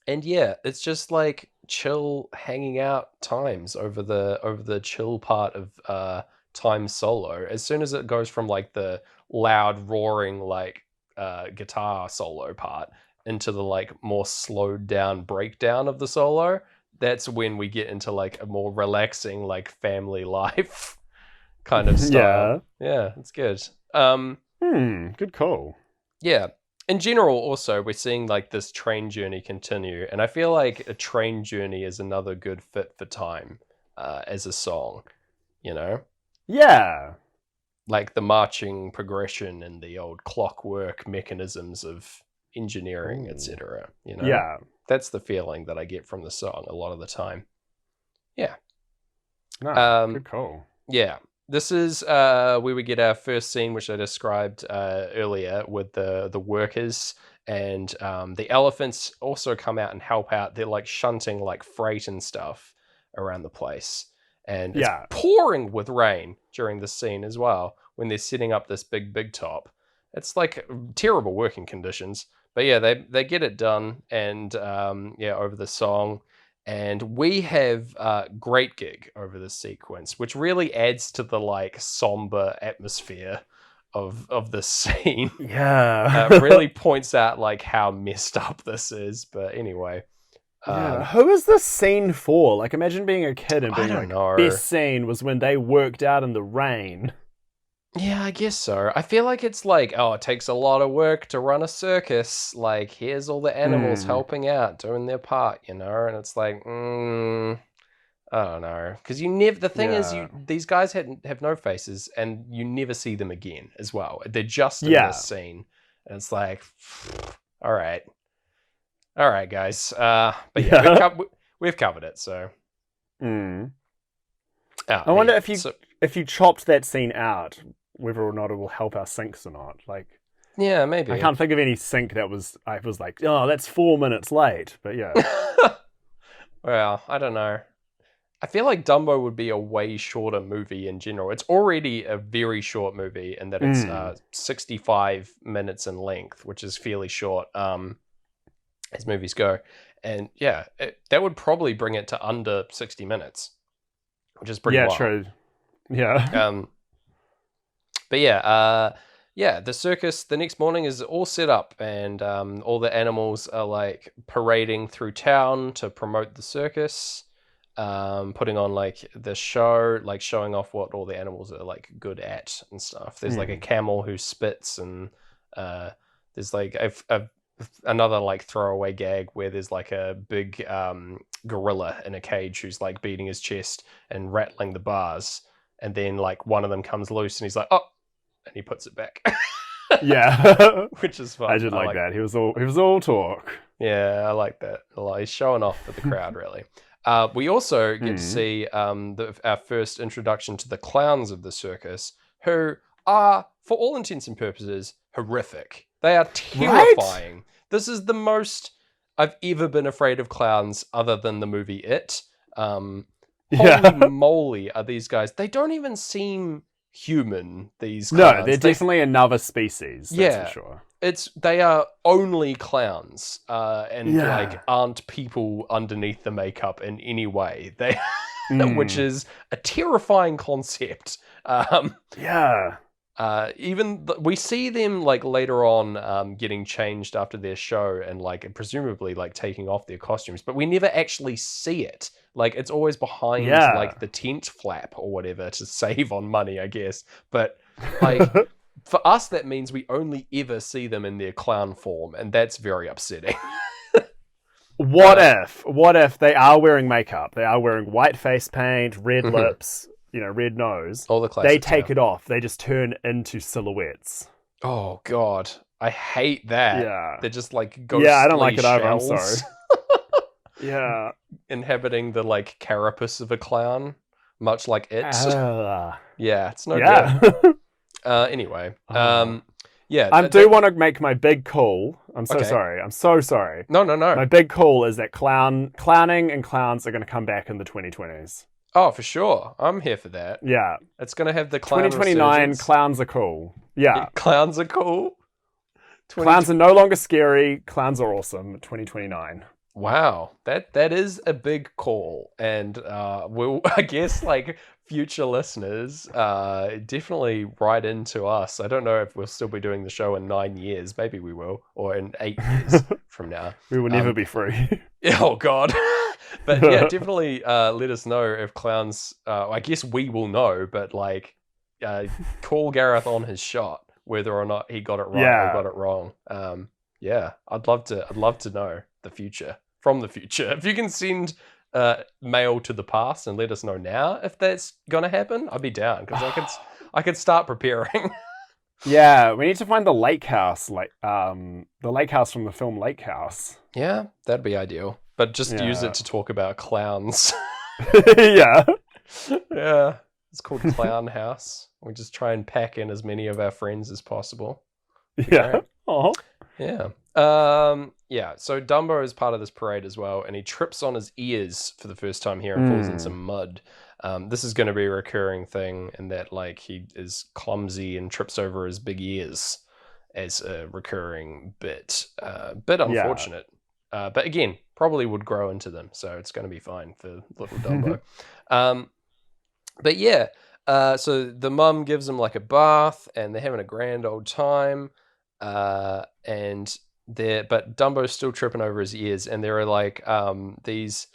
And yeah, it's just like chill hanging out times over the chill part of Time Solo. As soon as it goes from like the loud roaring like guitar solo part into the like more slowed down breakdown of the solo, that's when we get into like a more relaxing like family life kind of style. Yeah, it's good. Good call. Yeah. In general, also, we're seeing like this train journey continue, and I feel like a train journey is another good fit for Time as a song, you know? Yeah. Like the marching progression and the old clockwork mechanisms of engineering, etc. You know? Yeah. That's the feeling that I get from the song a lot of the time. Yeah. No, good call. Yeah. This is where we get our first scene, which I described earlier, with the workers, and the elephants also come out and help out. They're like shunting like freight and stuff around the place, and it's pouring with rain during the scene as well when they're setting up this big top. It's like terrible working conditions, but yeah, they get it done, and over the song. And we have great gig over this sequence, which really adds to the like somber atmosphere of the scene. Yeah. Really points out like how messed up this is. But anyway. Who is this scene for? Like, imagine being a kid and being like, know. best scene was when they worked out in the rain. Yeah, I guess so. I feel like it's like, oh, it takes a lot of work to run a circus. Like, here's all the animals helping out, doing their part, you know? And it's like, I don't know. Because the thing is, these guys have no faces, and you never see them again as well. They're just in this scene. And it's like, all right. All right, guys. But yeah, we've covered it, so. I wonder if you chopped that scene out, whether or not it will help our syncs or not. Like, yeah, maybe. I can't think of any sync that I was like, oh, that's 4 minutes late. But yeah. Well, I don't know. I feel like Dumbo would be a way shorter movie in general. It's already a very short movie in that it's 65 minutes in length, which is fairly short as movies go. And yeah, that would probably bring it to under 60 minutes, which is pretty wild. True. Yeah. But yeah, the circus the next morning is all set up, and all the animals are like parading through town to promote the circus, putting on like the show, like showing off what all the animals are like good at and stuff. There's like a camel who spits, and there's like another like throwaway gag where there's like a big gorilla in a cage who's like beating his chest and rattling the bars, and then like one of them comes loose and he's like, oh, and he puts it back. Yeah. Which is fun. I did like that. He was all talk. Yeah, I like that a lot. He's showing off for the crowd, really. We also get to see our first introduction to the clowns of the circus, who are, for all intents and purposes, horrific. They are terrifying. Right? This is the most I've ever been afraid of clowns, other than the movie It. Holy moly, are these guys? They don't even seem human. These clowns. No, they're definitely another species. That's for sure. They are only clowns, and like aren't people underneath the makeup in any way. They, which is a terrifying concept. We see them like later on getting changed after their show and like presumably like taking off their costumes, but we never actually see it. Like it's always behind like the tent flap or whatever to save on money, I guess. But like for us, that means we only ever see them in their clown form, and that's very upsetting. What if they are wearing makeup? They are wearing white face paint, red lips, red nose. All the classics. They take it off. They just turn into silhouettes. Oh God, I hate that. Yeah, they're just like ghostly I don't like it either. I'm shells. sorry. Yeah, inhabiting the like carapace of a clown, much like It. Yeah, it's no good. Anyway, I do want to make my big call. I'm so sorry. I'm so sorry. No. My big call is that clowning and clowns are going to come back in the 2020s. Oh, for sure. I'm here for that. Yeah. It's going to have the clown 2029, resurgence. Clowns are cool. Yeah. Clowns are cool. Clowns are no longer scary. Clowns are awesome. 2029. Wow. That is a big call. And we'll, I guess, like, future listeners definitely write into us. I don't know if we'll still be doing the show in 9 years. Maybe we will. Or in 8 years from now. We will never be free. Oh, God. But yeah, definitely let us know if clowns... I guess we will know, but like, call Gareth on his shot, whether or not he got it right or got it wrong. I'd love to know the future, from the future. If you can send mail to the past and let us know now if that's gonna happen, I'd be down, because I could start preparing. Yeah, we need to find the lake house, the lake house from the film Lake House. Yeah, that'd be ideal. But just use it to talk about clowns. Yeah. Yeah. It's called Clown House. We just try and pack in as many of our friends as possible. Yeah. Oh. Yeah. So Dumbo is part of this parade as well, and he trips on his ears for the first time here and falls in some mud. This is going to be a recurring thing, in that like he is clumsy and trips over his big ears as a recurring bit. Bit unfortunate. But again, probably would grow into them, so it's going to be fine for little Dumbo. So the mum gives him like a bath, and they're having a grand old time. But Dumbo's still tripping over his ears, and there are like these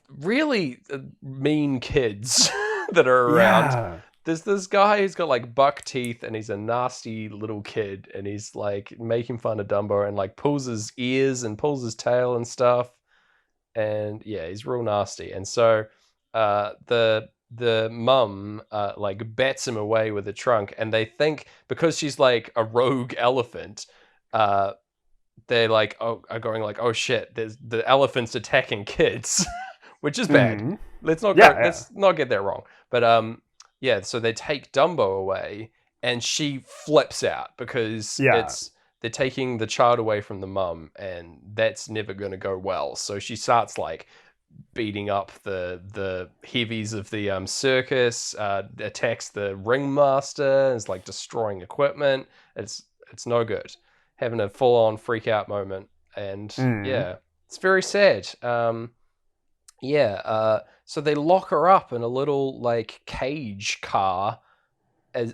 really mean kids that are around. Yeah. There's this guy who's got like buck teeth, and he's a nasty little kid, and he's like making fun of Dumbo and like pulls his ears and pulls his tail and stuff. And yeah, he's real nasty. And so the mum like bats him away with a trunk, and they think because she's like a rogue elephant, they're like are going like, oh shit, there's the elephant's attacking kids, which is bad. Let's not get that wrong. But so they take Dumbo away, and she flips out because they're taking the child away from the mum, and that's never going to go well. So she starts like beating up the heavies of the circus, attacks the ringmaster, is like destroying equipment. It's no good. Having a full-on freak out moment, and it's very sad. So they lock her up in a little like cage car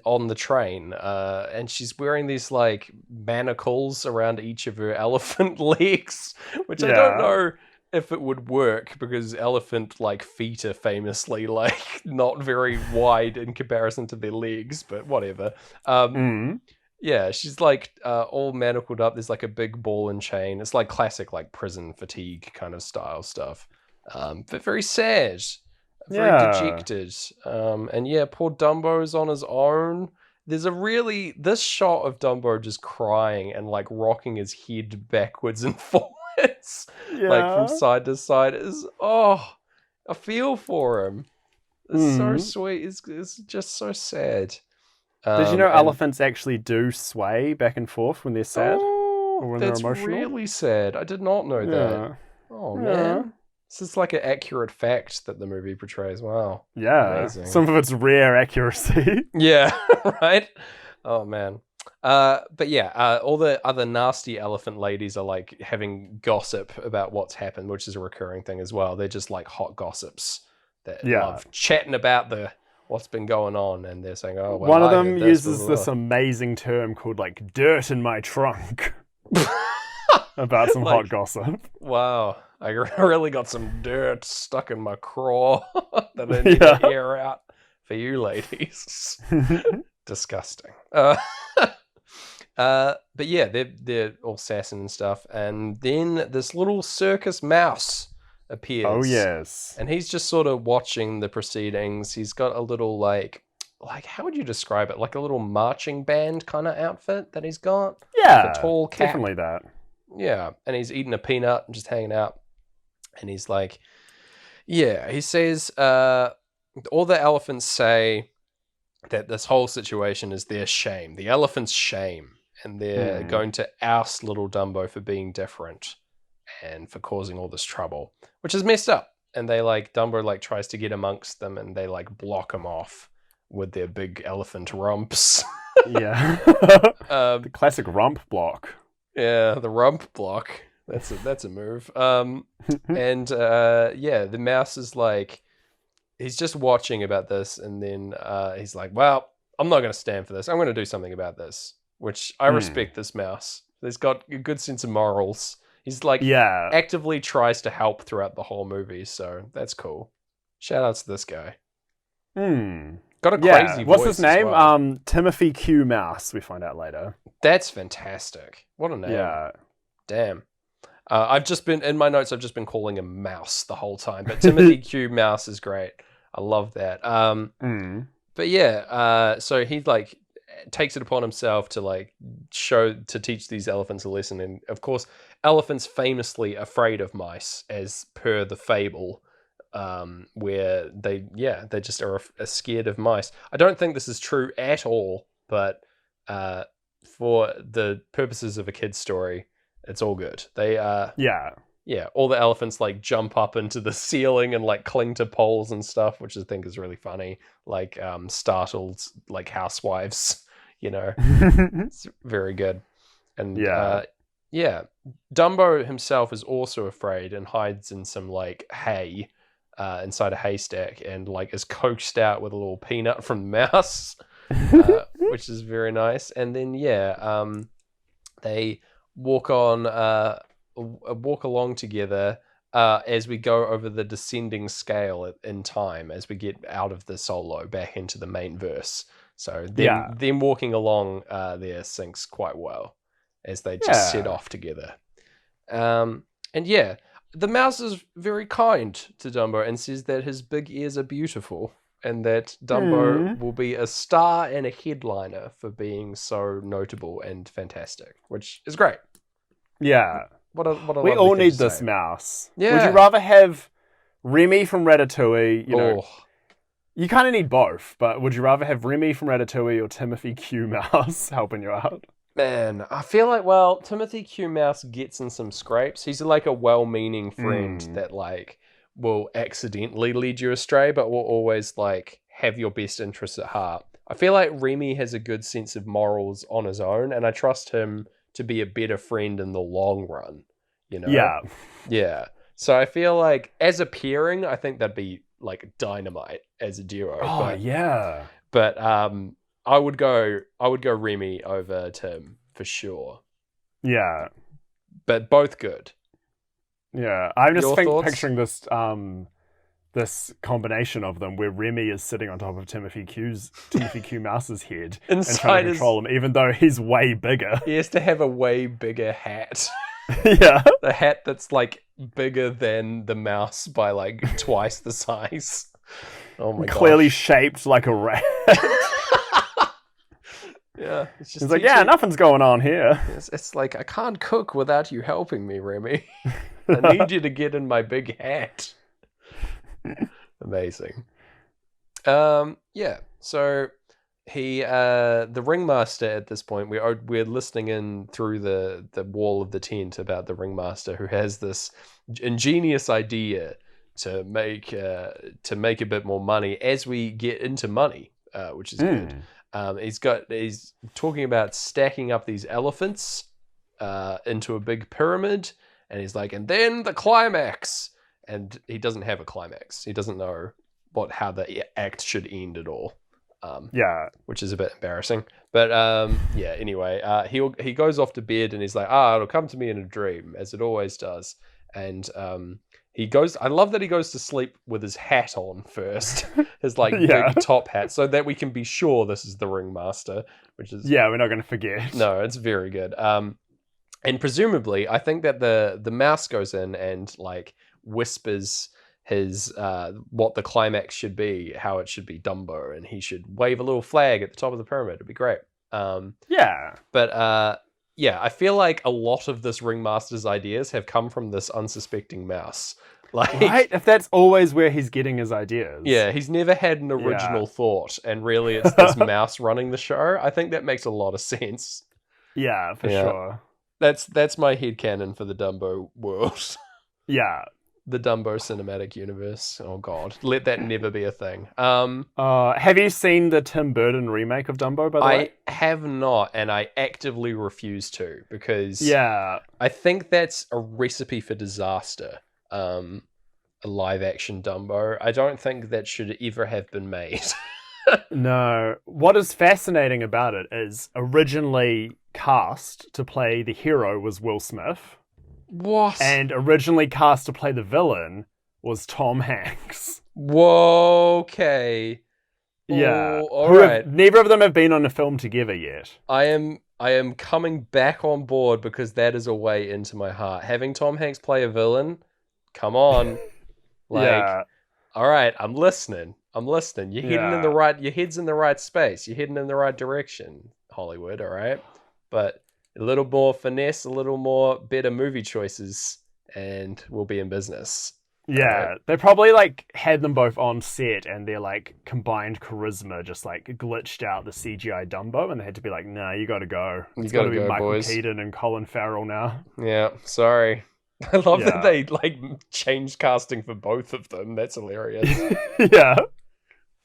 on the train, and she's wearing these like manacles around each of her elephant legs, which I don't know if it would work, because elephant like feet are famously like not very wide in comparison to their legs, but whatever. Yeah, she's like all manacled up. There's like a big ball and chain. It's like classic like prison fatigue kind of style stuff. But very sad, very Yeah. dejected. And yeah, poor Dumbo's on his own. There's this shot of Dumbo just crying and like rocking his head backwards and forwards, like from Yeah. side to side is I feel for him. It's so Mm. sweet. It's just so sad. Did you know And elephants actually do sway back and forth when they're sad oh, or when they're that's emotional? really sad. I did not know that. Yeah. Oh Yeah. man. This is like an accurate fact that the movie portrays. Wow. Yeah. Amazing. Some of it's rare accuracy. Yeah, right? Oh man. But yeah, all the other nasty elephant ladies are like having gossip about what's happened, which is a recurring thing as well. They're just like hot gossips that Yeah. love chatting about the what's been going on, and they're saying, "Oh, well, One of I them heard this." uses this amazing term called like dirt in my trunk about some hot Like, gossip. wow, I really got some dirt stuck in my craw that I need to air out for you ladies. Disgusting. But yeah, they're all sassing and stuff, and then this little circus mouse appears. Oh yes. And he's just sort of watching the proceedings. He's got a little like how would you describe it? Like a little marching band kind of outfit that he's got. Yeah. With a tall cap. Definitely that. Yeah, and he's eating a peanut and just hanging out. And he's like, yeah, he says, all the elephants say that this whole situation is their shame, the elephant's shame, and they're going to oust little Dumbo for being different and for causing all this trouble, which is messed up. And they like Dumbo like tries to get amongst them, and they like block him off with their big elephant rumps. Yeah. The classic rump block. Yeah, the rump block. That's a move. And yeah, the mouse is like, he's just watching about this, and then he's like, well, I'm not going to stand for this. I'm going to do something about this, which I respect this mouse. He's got a good sense of morals. He's like actively tries to help throughout the whole movie, so that's cool. Shout outs to this guy. Got a crazy voice. What's his name? As well. Timothy Q. Mouse, we find out later. That's fantastic. What a name. Yeah. Damn. I've just been, in my notes, I've just been calling him Mouse the whole time, but Timothy Q. Mouse is great. I love that. But yeah, so he like takes it upon himself to like teach these elephants a lesson. And of course, elephants famously afraid of mice, as per the fable, where they just are scared of mice. I don't think this is true at all, but for the purposes of a kid's story, it's all good. They all the elephants like jump up into the ceiling and like cling to poles and stuff, which I think is really funny. Like startled like housewives, you know. It's very good. And Dumbo himself is also afraid and hides in some like hay inside a haystack, and like is coaxed out with a little peanut from the mouse, which is very nice. And then they walk along together as we go over the descending scale in time, as we get out of the solo back into the main verse. So them walking along there syncs quite well as they just set off together. And yeah, the mouse is very kind to Dumbo and says that his big ears are beautiful, and that Dumbo will be a star and a headliner for being so notable and fantastic, which is great. Yeah. What a we all need this mouse. Yeah. Would you rather have Remy from Ratatouille? You know, you kind of need both, but would you rather have Remy from Ratatouille or Timothy Q. Mouse helping you out? Man, I feel like, Timothy Q. Mouse gets in some scrapes. He's like a well-meaning friend that like will accidentally lead you astray, but will always like have your best interests at heart. I feel like Remy has a good sense of morals on his own, and I trust him to be a better friend in the long run, you know? Yeah. So I feel like as a pairing, I think that'd be like dynamite as a duo. But I would go Remy over Tim for sure. Yeah. But both good. Yeah. I'm just Your thoughts? picturing this this combination of them where Remy is sitting on top of Timothy Q. Mouse's head and Inside trying to control him, even though he's way bigger. He has to have a way bigger hat. Yeah. The hat that's like bigger than the mouse by like twice the size. Oh my god. Clearly shaped like a rat. Yeah. It's just He's like, yeah, nothing's going on here. It's like, I can't cook without you helping me, Remy. I need you to get in my big hat. Amazing. Yeah. So the ringmaster at this point, we're listening in through the wall of the tent about the ringmaster who has this ingenious idea to make a bit more money as we get into money, which is good. He's talking about stacking up these elephants into a big pyramid, and he's like, and then the climax. And he doesn't have a climax. He doesn't know how the act should end at all. Which is a bit embarrassing. But yeah. Anyway, he goes off to bed, and he's like, it'll come to me in a dream, as it always does. And he goes. I love that he goes to sleep with his hat on first, his like big top hat, so that we can be sure this is the ringmaster. Which is we're not going to forget. No, it's very good. And presumably, I think that the mouse goes in and like whispers his what the climax should be, how it should be Dumbo, and he should wave a little flag at the top of the pyramid. It'd be great. But I feel like a lot of this ringmaster's ideas have come from this unsuspecting mouse. Like, right? If that's always where he's getting his ideas. Yeah, he's never had an original thought, and really it's this mouse running the show. I think that makes a lot of sense. Yeah, for sure. That's my headcanon for the Dumbo world. Yeah. The Dumbo cinematic universe. Oh god, let that never be a thing. Have you seen the Tim Burton remake of Dumbo, by the way? I have not, and I actively refuse to, because I think that's a recipe for disaster. A live action Dumbo. I don't think that should ever have been made. No. What is fascinating about it is originally cast to play the hero was Will Smith. What? And originally cast to play the villain was Tom Hanks. Whoa, okay. Yeah. All right. Neither of them have been on a film together yet. I am coming back on board, because that is a way into my heart. Having Tom Hanks play a villain, come on. All right, I'm listening. You're heading in the right. Your head's in the right space. You're heading in the right direction, Hollywood. All right, but a little more finesse, a little more better movie choices, and we'll be in business. Yeah, right? They probably like had them both on set, and their like combined charisma just like glitched out the CGI Dumbo, and they had to be like, "Nah, you got to go. It's got to be Michael boys. Keaton and Colin Farrell now." Yeah, sorry. I love that they like changed casting for both of them. That's hilarious.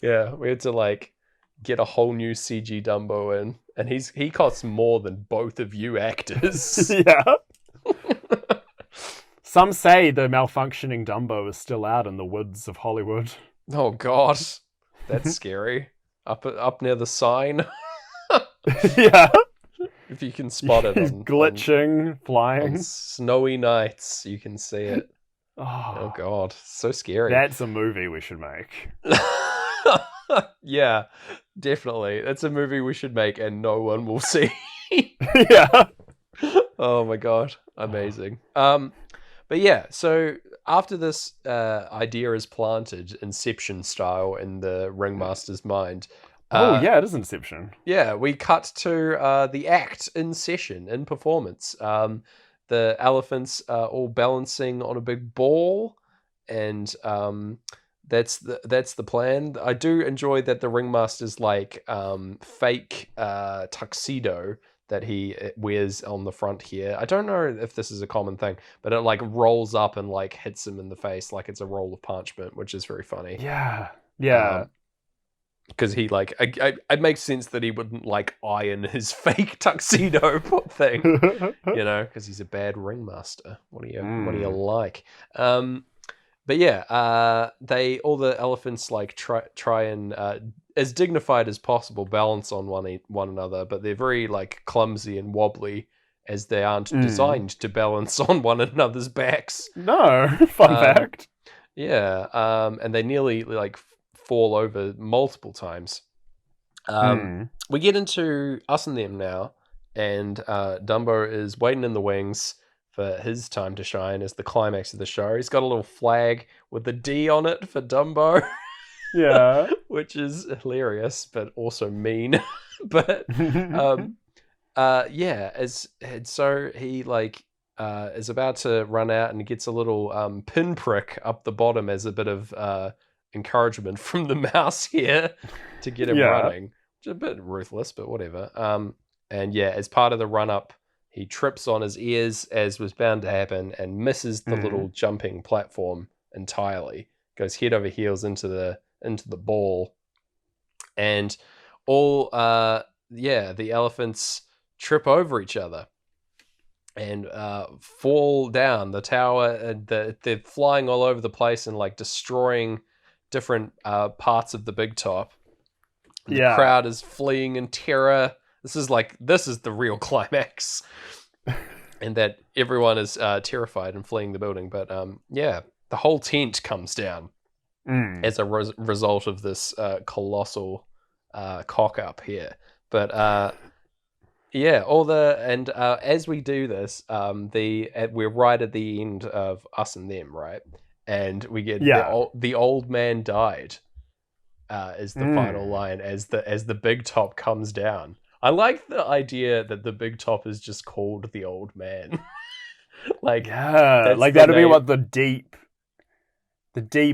Yeah, we had to like get a whole new CG Dumbo in, and he costs more than both of you actors. Some say the malfunctioning Dumbo is still out in the woods of Hollywood. Oh god, that's scary. Up near the sign. If you can spot it, he's glitching, flying. On snowy nights, you can see it. Oh god, so scary. That's a movie we should make. Yeah, definitely. That's a movie we should make, and no one will see. Oh my god, amazing. But yeah, so after this idea is planted, Inception style, in the ringmaster's mind. It is Inception. Yeah, we cut to the act in session, in performance. The elephants are all balancing on a big ball, and that's the plan. I do enjoy that the ringmaster's like fake tuxedo that he wears on the front here. I don't know if this is a common thing, but it like rolls up and like hits him in the face like it's a roll of parchment, which is very funny. Yeah. Because he like, it makes sense that he wouldn't like iron his fake tuxedo thing, because he's a bad ringmaster. What do you like? But yeah, all the elephants like try and as dignified as possible balance on one another, but they're very like clumsy and wobbly, as they aren't designed to balance on one another's backs. No, fun fact. Yeah, and they nearly like fall over multiple times. Mm. We get into Us and Them now, and Dumbo is waiting in the wings for his time to shine as the climax of the show. He's got a little flag with a D on it for Dumbo, Yeah. which is hilarious, but also mean. But yeah, as and so he like is about to run out and gets a little pinprick up the bottom as a bit of encouragement from the mouse here to get him Yeah. running. Which is a bit ruthless, but whatever. And yeah, as part of the run up, he trips on his ears, as was bound to happen, and misses the little jumping platform entirely. Goes head over heels into the ball, and all the elephants trip over each other and fall down the tower. They're flying all over the place and like destroying different parts of the big top. The crowd is fleeing in terror. This is the real climax, and that everyone is terrified and fleeing the building. But the whole tent comes down as a result of this colossal cock up here. But as we do this, we're right at the end of Us and Them, right? And we get the old man died is the final line as the big top comes down. I like the idea that the big top is just called the old man. Like that'd be what the deep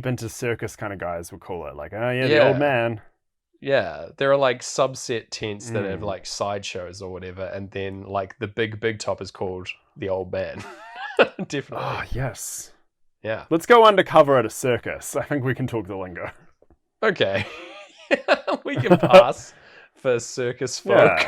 into circus kind of guys would call it. Like, the old man. Yeah, there are like subset tents that have like sideshows or whatever, and then like the big top is called the old man. Definitely. Oh, yes. Yeah. Let's go undercover at a circus. I think we can talk the lingo. Okay. We can pass for circus folk.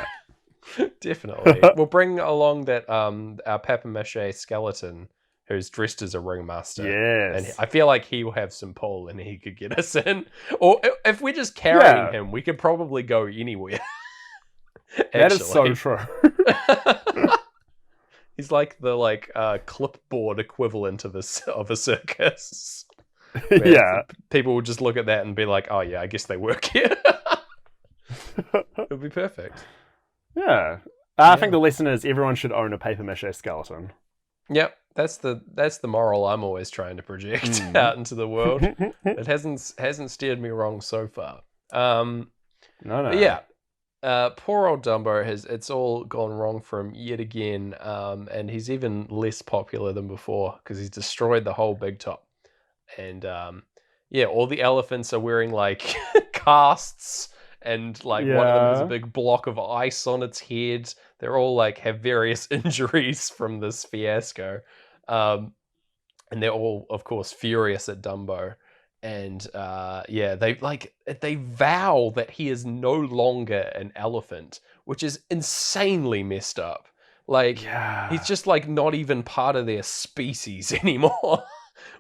Yeah. Definitely. We'll bring along that our papier-mâché skeleton who's dressed as a ringmaster. Yes. And I feel like he will have some pull and he could get us in. Or if we're just carrying him, we could probably go anywhere. That is so true. He's like the clipboard equivalent of a circus. Yeah. People will just look at that and be like, oh yeah, I guess they work here. It would be perfect. Yeah. I think the lesson is everyone should own a papier-mâché skeleton. Yep. That's the moral I'm always trying to project out into the world. It hasn't steered me wrong so far. No. But yeah. Poor old Dumbo it's all gone wrong for him yet again, and he's even less popular than before because he's destroyed the whole big top. And all the elephants are wearing like casts, and like one of them has a big block of ice on its head. They're all like have various injuries from this fiasco. And they're all, of course, furious at Dumbo. And they vow that he is no longer an elephant, which is insanely messed up. Like he's just like not even part of their species anymore,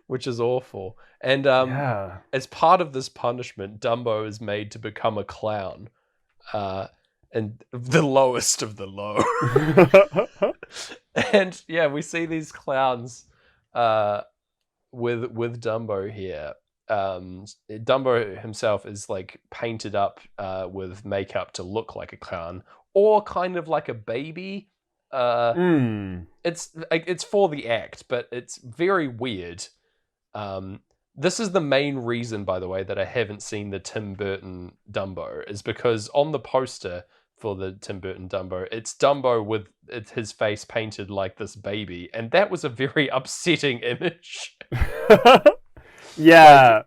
which is awful. And as part of this punishment, Dumbo is made to become a clown, and the lowest of the low. And we see these clowns with Dumbo here. Dumbo himself is like painted up with makeup to look like a clown or kind of like a baby. It's for the act, but it's very weird. This is the main reason, by the way, that I haven't seen the Tim Burton Dumbo, is because on the poster for the Tim Burton Dumbo, it's Dumbo with his face painted like this baby, and that was a very upsetting image. Yeah.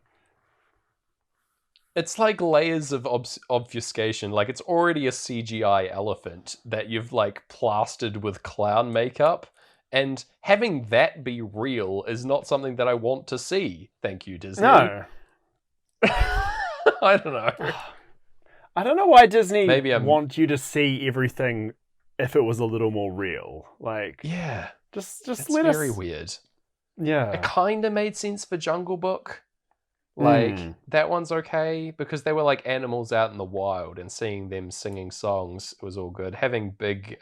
It's like layers of obfuscation. Like it's already a CGI elephant that you've like plastered with clown makeup, and having that be real is not something that I want to see. Thank you, Disney. No. I don't know. I don't know why Disney Maybe want you to see everything if it was a little more real. Like, just it's let us. Very weird. Yeah, it kind of made sense for Jungle Book. Like that one's okay because they were like animals out in the wild, and seeing them singing songs was all good. Having big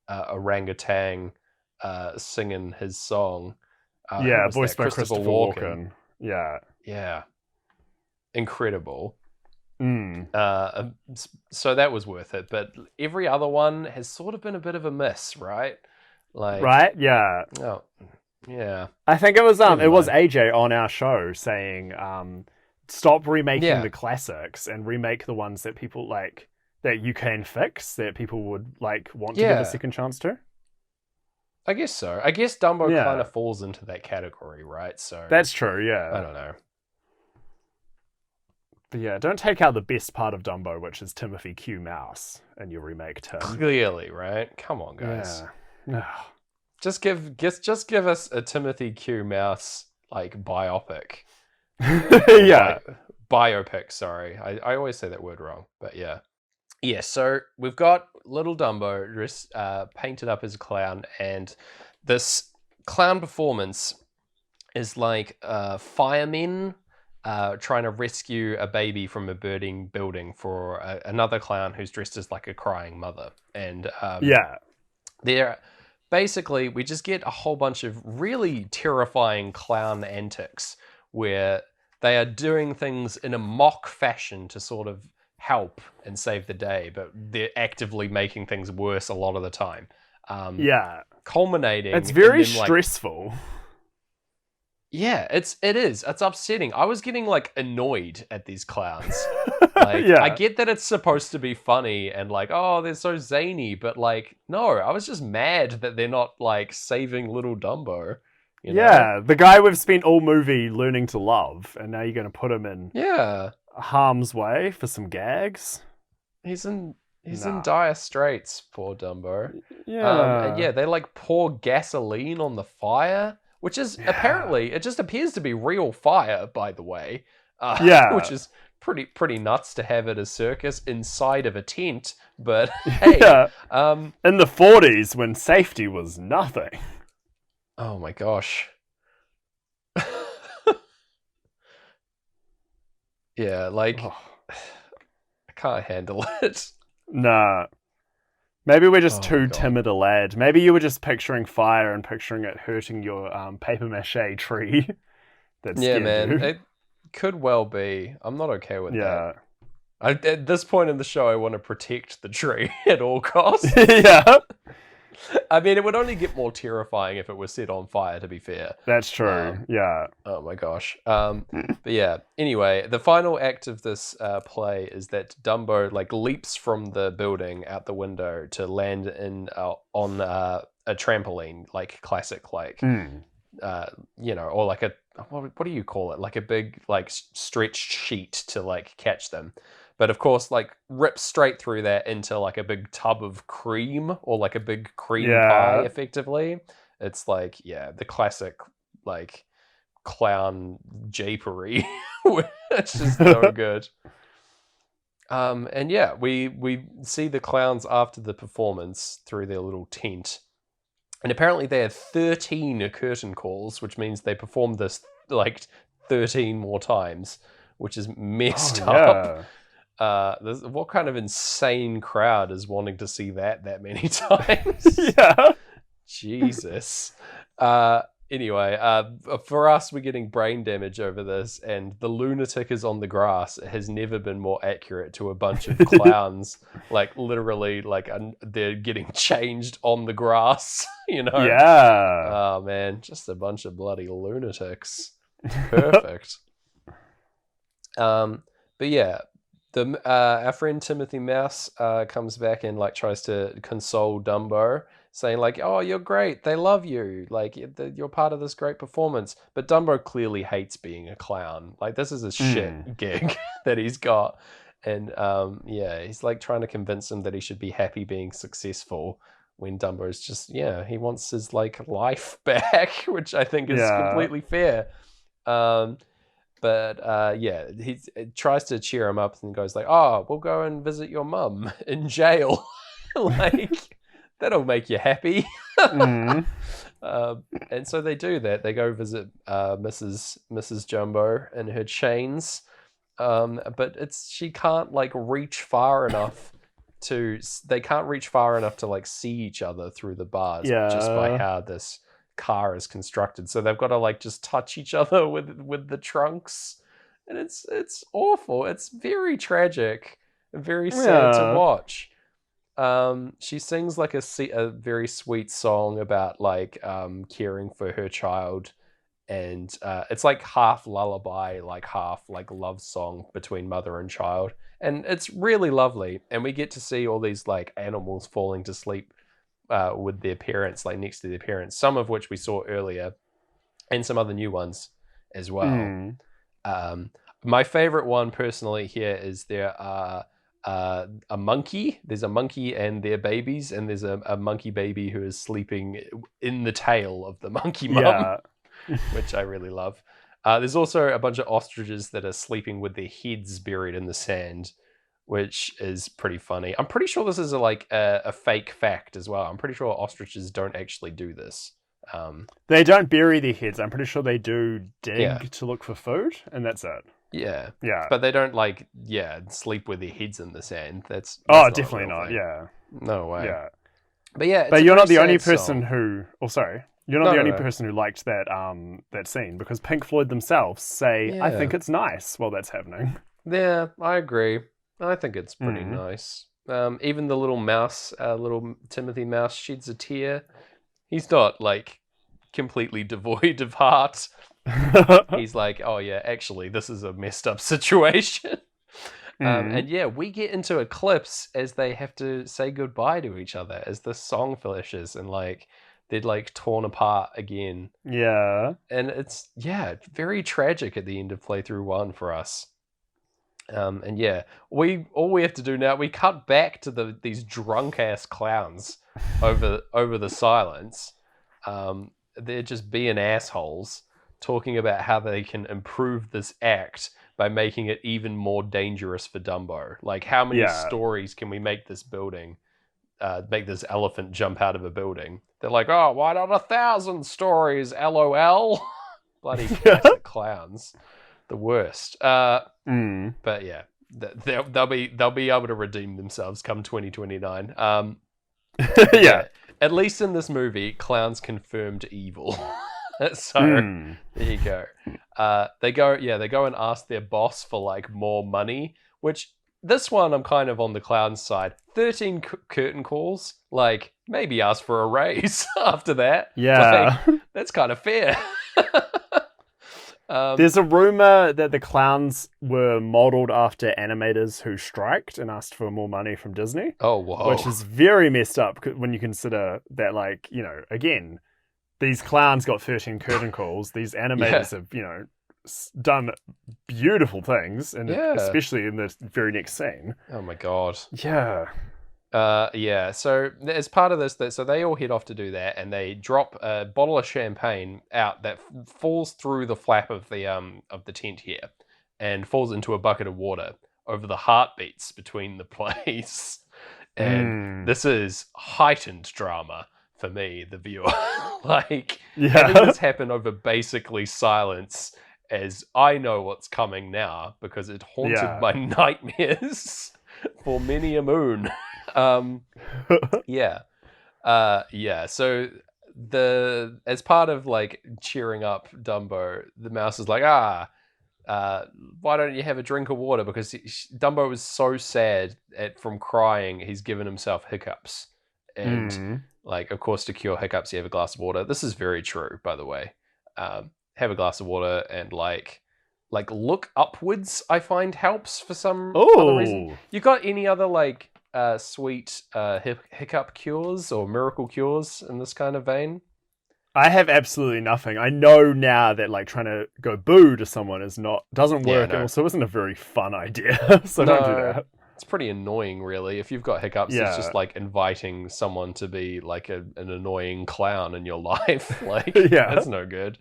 orangutan singing his song. voiced by Christopher Walken. Yeah. Yeah. Incredible. Mm. So that was worth it. But every other one has sort of been a bit of a miss, right? Like, Right? Yeah. oh, yeah. I think it was Never mind. AJ on our show saying stop remaking Yeah. the classics and remake the ones that people like that you can fix that people would like want to give a Yeah. second chance to. I guess so. I guess Dumbo Yeah. kind of falls into that category, right? So That's true, I yeah. don't know. But yeah, don't take out the best part of Dumbo, which is Timothy Q. Mouse, in your remake, Tim. Clearly, right? Come on, guys. Yeah. Just give us a Timothy Q. Mouse like biopic. Yeah. Biopic, sorry. I always say that word wrong, but yeah. Yeah, so we've got little Dumbo just painted up as a clown, and this clown performance is like firemen trying to rescue a baby from a burning building for another clown who's dressed as like a crying mother. And Yeah. they're basically, we just get a whole bunch of really terrifying clown antics where they are doing things in a mock fashion to sort of help and save the day, but they're actively making things worse a lot of the time. Yeah. Culminating. It's very in them, like, stressful. yeah, it is. It's upsetting. I was getting like annoyed at these clowns. Like, Yeah. I get that it's supposed to be funny and like, oh, they're so zany, but like, no, I was just mad that they're not like saving little Dumbo. You know? Yeah, the guy we've spent all movie learning to love, and now you're going to put him in Yeah. harm's way for some gags? He's in Nah. dire straits, poor Dumbo. Yeah. And yeah, they like pour gasoline on the fire, which is apparently, it just appears to be real fire, by the way. Yeah. Which is pretty nuts to have at a circus inside of a tent. But hey, Yeah. In the 40s, when safety was nothing. oh my gosh. Yeah, like, Oh. I can't handle it. Nah. Maybe we're just Oh, too God. timid a lad. Maybe you were just picturing fire and picturing it hurting your paper mache tree. That Yeah, scared man, you. it could well be. I'm not okay with Yeah. that. At this point in the show, I want to protect the tree at all costs. Yeah. I mean, it would only get more terrifying if it was set on fire, to be fair. That's true. Yeah. Oh my gosh. But yeah, anyway, the final act of this play is that Dumbo like leaps from the building out the window to land on a trampoline, like classic, like, you know, or like a, what do you call it? Like a big, like stretched sheet to like catch them. But of course, like rips straight through that into like a big tub of cream or like a big cream pie, effectively. It's like, yeah, the classic like clown japery, which is so good. And yeah, we see the clowns after the performance through their little tent. And apparently they had 13 curtain calls, which means they performed this like 13 more times, which is messed up. What kind of insane crowd is wanting to see that many times? Yeah. Jesus. Anyway, for us, we're getting brain damage over this, and the lunatic is on the grass. It has never been more accurate to a bunch of clowns. Like, literally, like, they're getting changed on the grass, you know? Yeah. Oh, man, just a bunch of bloody lunatics. Perfect. But yeah, our friend Timothy Mouse comes back and like tries to console Dumbo, saying like, "Oh, you're great. They love you. Like you're part of this great performance." But Dumbo clearly hates being a clown. Like this is a shit gig that he's got, and yeah, he's like trying to convince him that he should be happy being successful. When Dumbo's just, yeah, he wants his like life back, which I think is completely fair. But yeah, he tries to cheer him up and goes like, "Oh, we'll go and visit your mum in jail." Like, that'll make you happy. And so they do that. They go visit Mrs. Jumbo in her chains. But she can't like reach far enough they can't reach far enough to like see each other through the bars just by how this car is constructed. So they've got to like just touch each other with the trunks, and it's awful. It's very tragic and very sad to watch. She sings like a very sweet song about like caring for her child, and it's like half lullaby, like half like love song between mother and child, and it's really lovely. And we get to see all these like animals falling to sleep with their parents, like next to their parents, some of which we saw earlier, and some other new ones as well. My favorite one personally here is there are a monkey. There's a monkey and their babies, and there's a monkey baby who is sleeping in the tail of the monkey mum, which I really love. There's also a bunch of ostriches that are sleeping with their heads buried in the sand, which is pretty funny. I'm pretty sure this is a fake fact as well. I'm pretty sure ostriches don't actually do this. They don't bury their heads. I'm pretty sure they do dig to look for food, and that's it. Yeah. Yeah. But they don't sleep with their heads in the sand. That's definitely not. Thing. Yeah. No way. Yeah. But yeah, but you're not the only person song. who. Oh, sorry. You're not the only person who liked that that scene, because Pink Floyd themselves say, "I think it's nice" while that's happening. Yeah, I agree. I think it's pretty nice. Even the little mouse, little Timothy Mouse, sheds a tear. He's not like completely devoid of heart. He's like, oh yeah, actually, this is a messed up situation. And yeah, we get into eclipse as they have to say goodbye to each other as the song finishes, and like they're like torn apart again. Yeah. And it's very tragic at the end of playthrough 1 for us. And yeah, all we have to do now, we cut back to these drunk ass clowns over the silence. They're just being assholes, talking about how they can improve this act by making it even more dangerous for Dumbo. Like, how many stories can we make this building, make this elephant jump out of a building? They're like, oh, why not 1,000 stories, LOL? Bloody classic clowns. The worst. But yeah, they'll be able to redeem themselves come 2029. Yeah. At least in this movie, clowns confirmed evil. So there you go. They go and ask their boss for like more money, which this one I'm kind of on the clown's side. 13 curtain calls, like maybe ask for a raise after that. Yeah. Like, that's kind of fair. There's a rumor that the clowns were modeled after animators who striked and asked for more money from Disney. Oh, whoa. Which is very messed up when you consider that, like, you know, again, these clowns got 13 curtain calls. These animators have, you know, done beautiful things, and especially in the very next scene. Oh my god. Yeah. So as part of this, so they all head off to do that, and they drop a bottle of champagne out that falls through the flap of the tent here, and falls into a bucket of water over the heartbeats between the plays. And this is heightened drama for me, the viewer. Like, having this happen over basically silence, as I know what's coming now because it haunted my nightmares for many a moon. So as part of like cheering up Dumbo, the mouse is like, why don't you have a drink of water? Because Dumbo was so sad from crying, he's given himself hiccups. And like, of course, to cure hiccups, you have a glass of water. This is very true, by the way. Have a glass of water and like look upwards, I find helps for some other reason. You got any other like sweet hiccup cures or miracle cures in this kind of vein? I have absolutely nothing. I know now that like trying to go boo to someone doesn't work, and also isn't a very fun idea. So don't do that. It's pretty annoying, really. If you've got hiccups, it's just like inviting someone to be like an annoying clown in your life. Like, that's no good.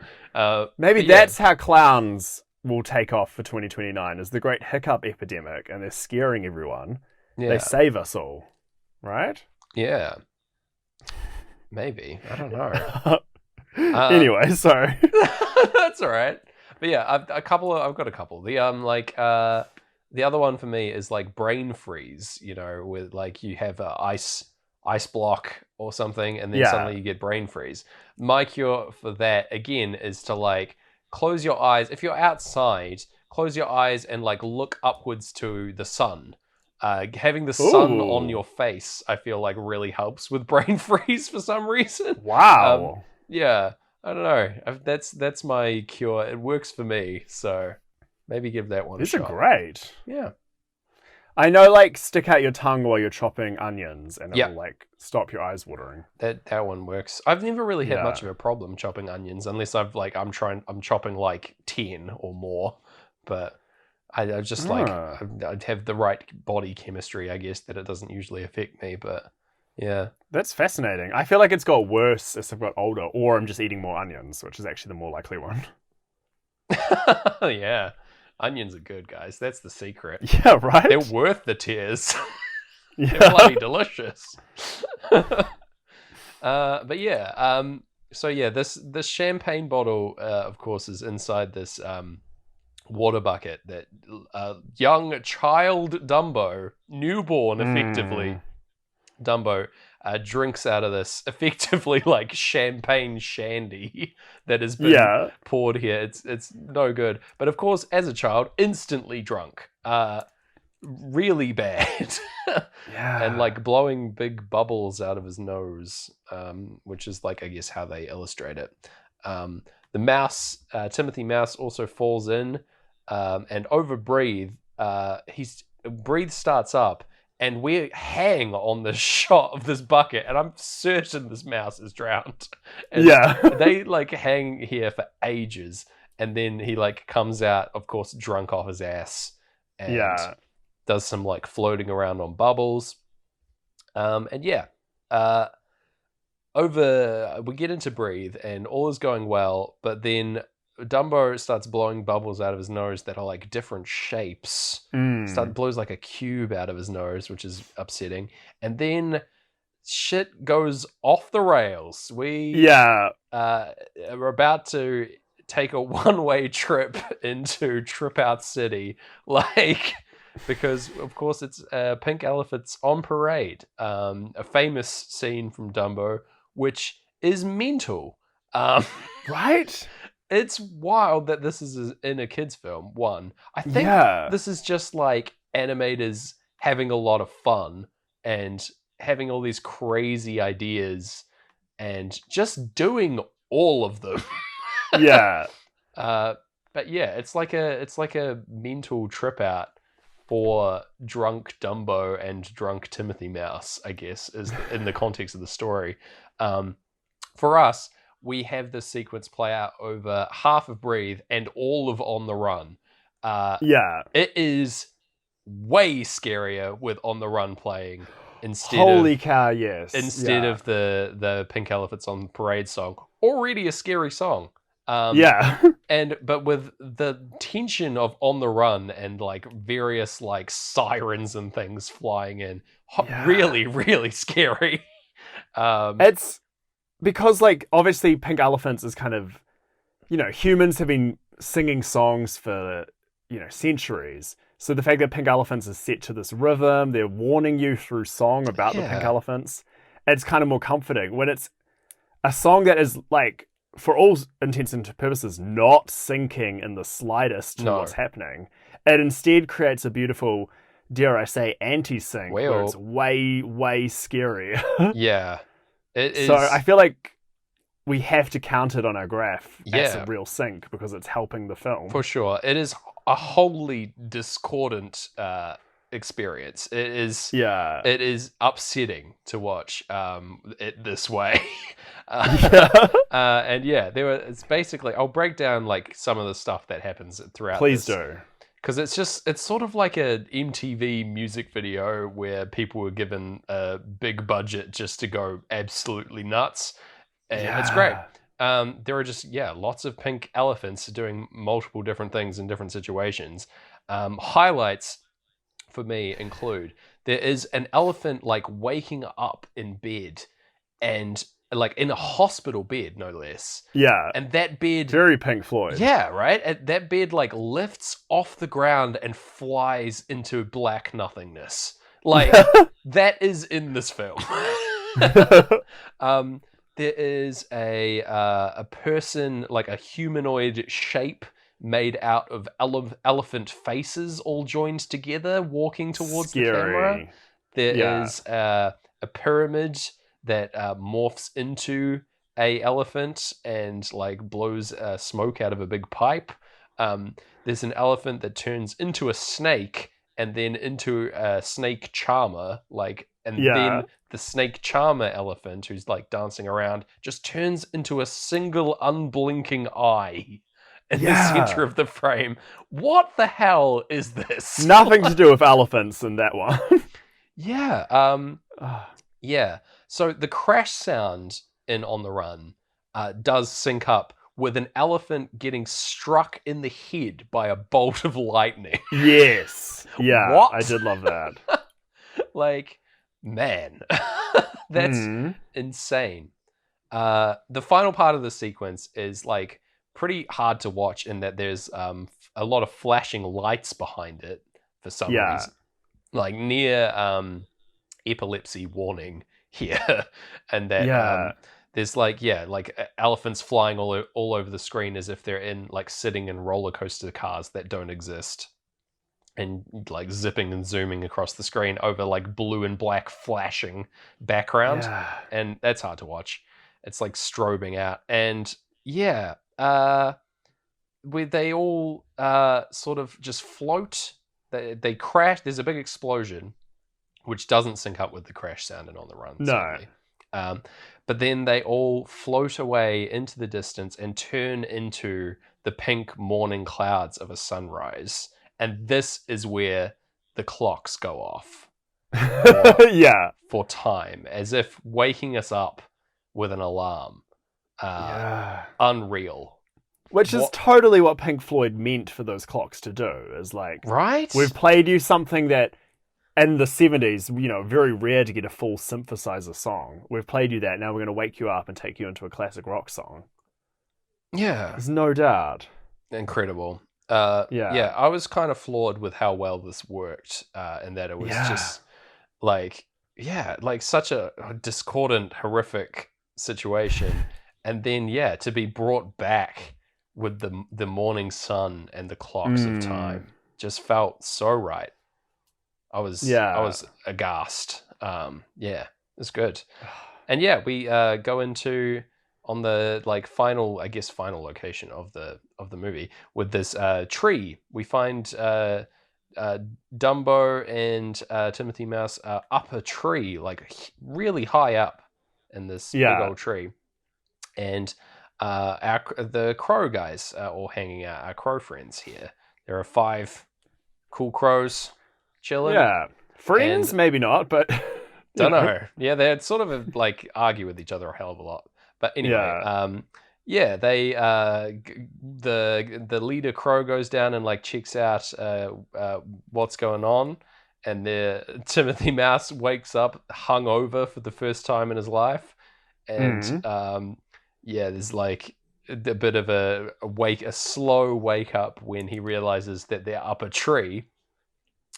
Maybe that's how clowns will take off for 2029, is the great hiccup epidemic, and they're scaring everyone. They save us all, right? Yeah. Maybe. I don't know. Anyway, sorry. That's all right. But yeah, I've got a couple. The other one for me is like brain freeze, you know, with like you have a ice block or something, and then suddenly you get brain freeze. My cure for that, again, is to like close your eyes. If you're outside, close your eyes and like look upwards to the sun. Having the sun on your face, I feel like really helps with brain freeze for some reason. Wow. Yeah, I don't know. That's my cure. It works for me, so maybe give that one a shot. These are great. Yeah. I know, like, stick out your tongue while you're chopping onions, and it'll, like, stop your eyes watering. That one works. I've never really had much of a problem chopping onions, unless I'm chopping, like, 10 or more. But I just, like, I'd have the right body chemistry, I guess, that it doesn't usually affect me, but, yeah. That's fascinating. I feel like it's got worse as I've got older, or I'm just eating more onions, which is actually the more likely one. Yeah. Onions are good, guys. That's the secret. Yeah, right? They're worth the tears. They're bloody delicious. But yeah, so yeah, this champagne bottle, of course, is inside this water bucket that young child Dumbo, newborn effectively, Dumbo, drinks out of this effectively like champagne shandy that has been poured here. It's no good. But of course, as a child, instantly drunk. Really bad. And like blowing big bubbles out of his nose, which is like, I guess, how they illustrate it. The mouse, Timothy Mouse, also falls in and over Breathe. Breathe starts up, and we hang on the shot of this bucket, and I'm certain this mouse is drowned. And they like hang here for ages, and then he like comes out, of course, drunk off his ass, and does some like floating around on bubbles. We get into Breathe, and all is going well, but then Dumbo starts blowing bubbles out of his nose that are like different shapes. Blows like a cube out of his nose, which is upsetting. And then shit goes off the rails. We are about to take a one-way trip into Trip Out City, like, because of course it's Pink Elephants on Parade, a famous scene from Dumbo, which is mental. Right? It's wild that this is in a kid's film, one. I think this is just like animators having a lot of fun and having all these crazy ideas and just doing all of them. But yeah, it's like a mental trip out for drunk Dumbo and drunk Timothy Mouse, I guess, is in the context of the story. For us, we have this sequence play out over half of Breathe and all of On the Run. It is way scarier with On the Run playing instead of the Pink Elephants on Parade song. Already a scary song. But with the tension of On the Run and like various like sirens and things flying in, really, really scary. It's because, like, obviously Pink Elephants is kind of, humans have been singing songs for, centuries. So the fact that Pink Elephants is set to this rhythm, they're warning you through song about the Pink Elephants, it's kind of more comforting. When it's a song that is, like, for all intents and purposes, not syncing in the slightest to what's happening, it instead creates a beautiful, dare I say, anti-sync, where it's way, way scarier. So I feel like we have to count it on our graph as a real sync because it's helping the film. For sure. It is a wholly discordant experience. It is upsetting to watch it this way. It's basically, I'll break down like some of the stuff that happens throughout. Please do. Because it's sort of like a MTV music video where people were given a big budget just to go absolutely nuts. And it's great. There are just, lots of pink elephants doing multiple different things in different situations. Highlights for me include, there is an elephant like waking up in bed, and like in a hospital bed, no less. And that bed... Very Pink Floyd. Yeah, right? And that bed like lifts off the ground and flies into black nothingness. Like, that is in this film. um, there is a person, like a humanoid shape made out of elephant faces all joined together walking towards the camera. Scary. There Yeah. is a pyramid that morphs into a elephant and like blows smoke out of a big pipe. There's an elephant that turns into a snake and then into a snake charmer, and Yeah. then the snake charmer elephant who's like dancing around just turns into a single unblinking eye in the center Yeah. of the frame. What the hell is this? Nothing to do with elephants in that one. Yeah. Ah, Yeah. So the crash sound in On the Run does sync up with an elephant getting struck in the head by a bolt of lightning. yes. Yeah, What? I did love that. Like, man, that's Hmm. insane. The final part of the sequence is like pretty hard to watch in that there's a lot of flashing lights behind it for some Yeah. reason, like near epilepsy warning here, and that Yeah. there's like elephants flying all over the screen as if they're in like sitting in roller coaster cars that don't exist, and like zipping and zooming across the screen over like blue and black flashing background, Yeah. and that's hard to watch. It's like strobing out, and yeah, where they all sort of just float. They crash. There's a big explosion, which doesn't sync up with the crash sound and On the Run, No. certainly. But then they all float away into the distance and turn into the pink morning clouds of a sunrise. And this is where the clocks go off Yeah. for time, as if waking us up with an alarm. Yeah. Unreal. Which is totally what Pink Floyd meant for those clocks to do. Is like, Right? we've played you something that in the 70s, very rare to get a full synthesizer song. We've played you that. Now we're going to wake you up and take you into a classic rock song. Yeah. There's no doubt. Incredible. Yeah. I was kind of floored with how well this worked, and that it was just like such a discordant, horrific situation, and then to be brought back with the morning sun and the clocks of time just felt so right. I was aghast. It's good. And we go into on the final location of the movie with this tree. We find Dumbo and Timothy Mouse up a tree, like really high up in this big old tree, and the crow guys are all hanging out. Our crow friends here. There are 5 cool crows chilling. Yeah. Friends, and, maybe not, but don't know. Yeah, they'd sort of like argue with each other a hell of a lot. But anyway, they the leader crow goes down and like checks out what's going on, and Timothy Mouse wakes up hungover for the first time in his life, and there's like a bit of a slow wake up when he realizes that they're up a tree,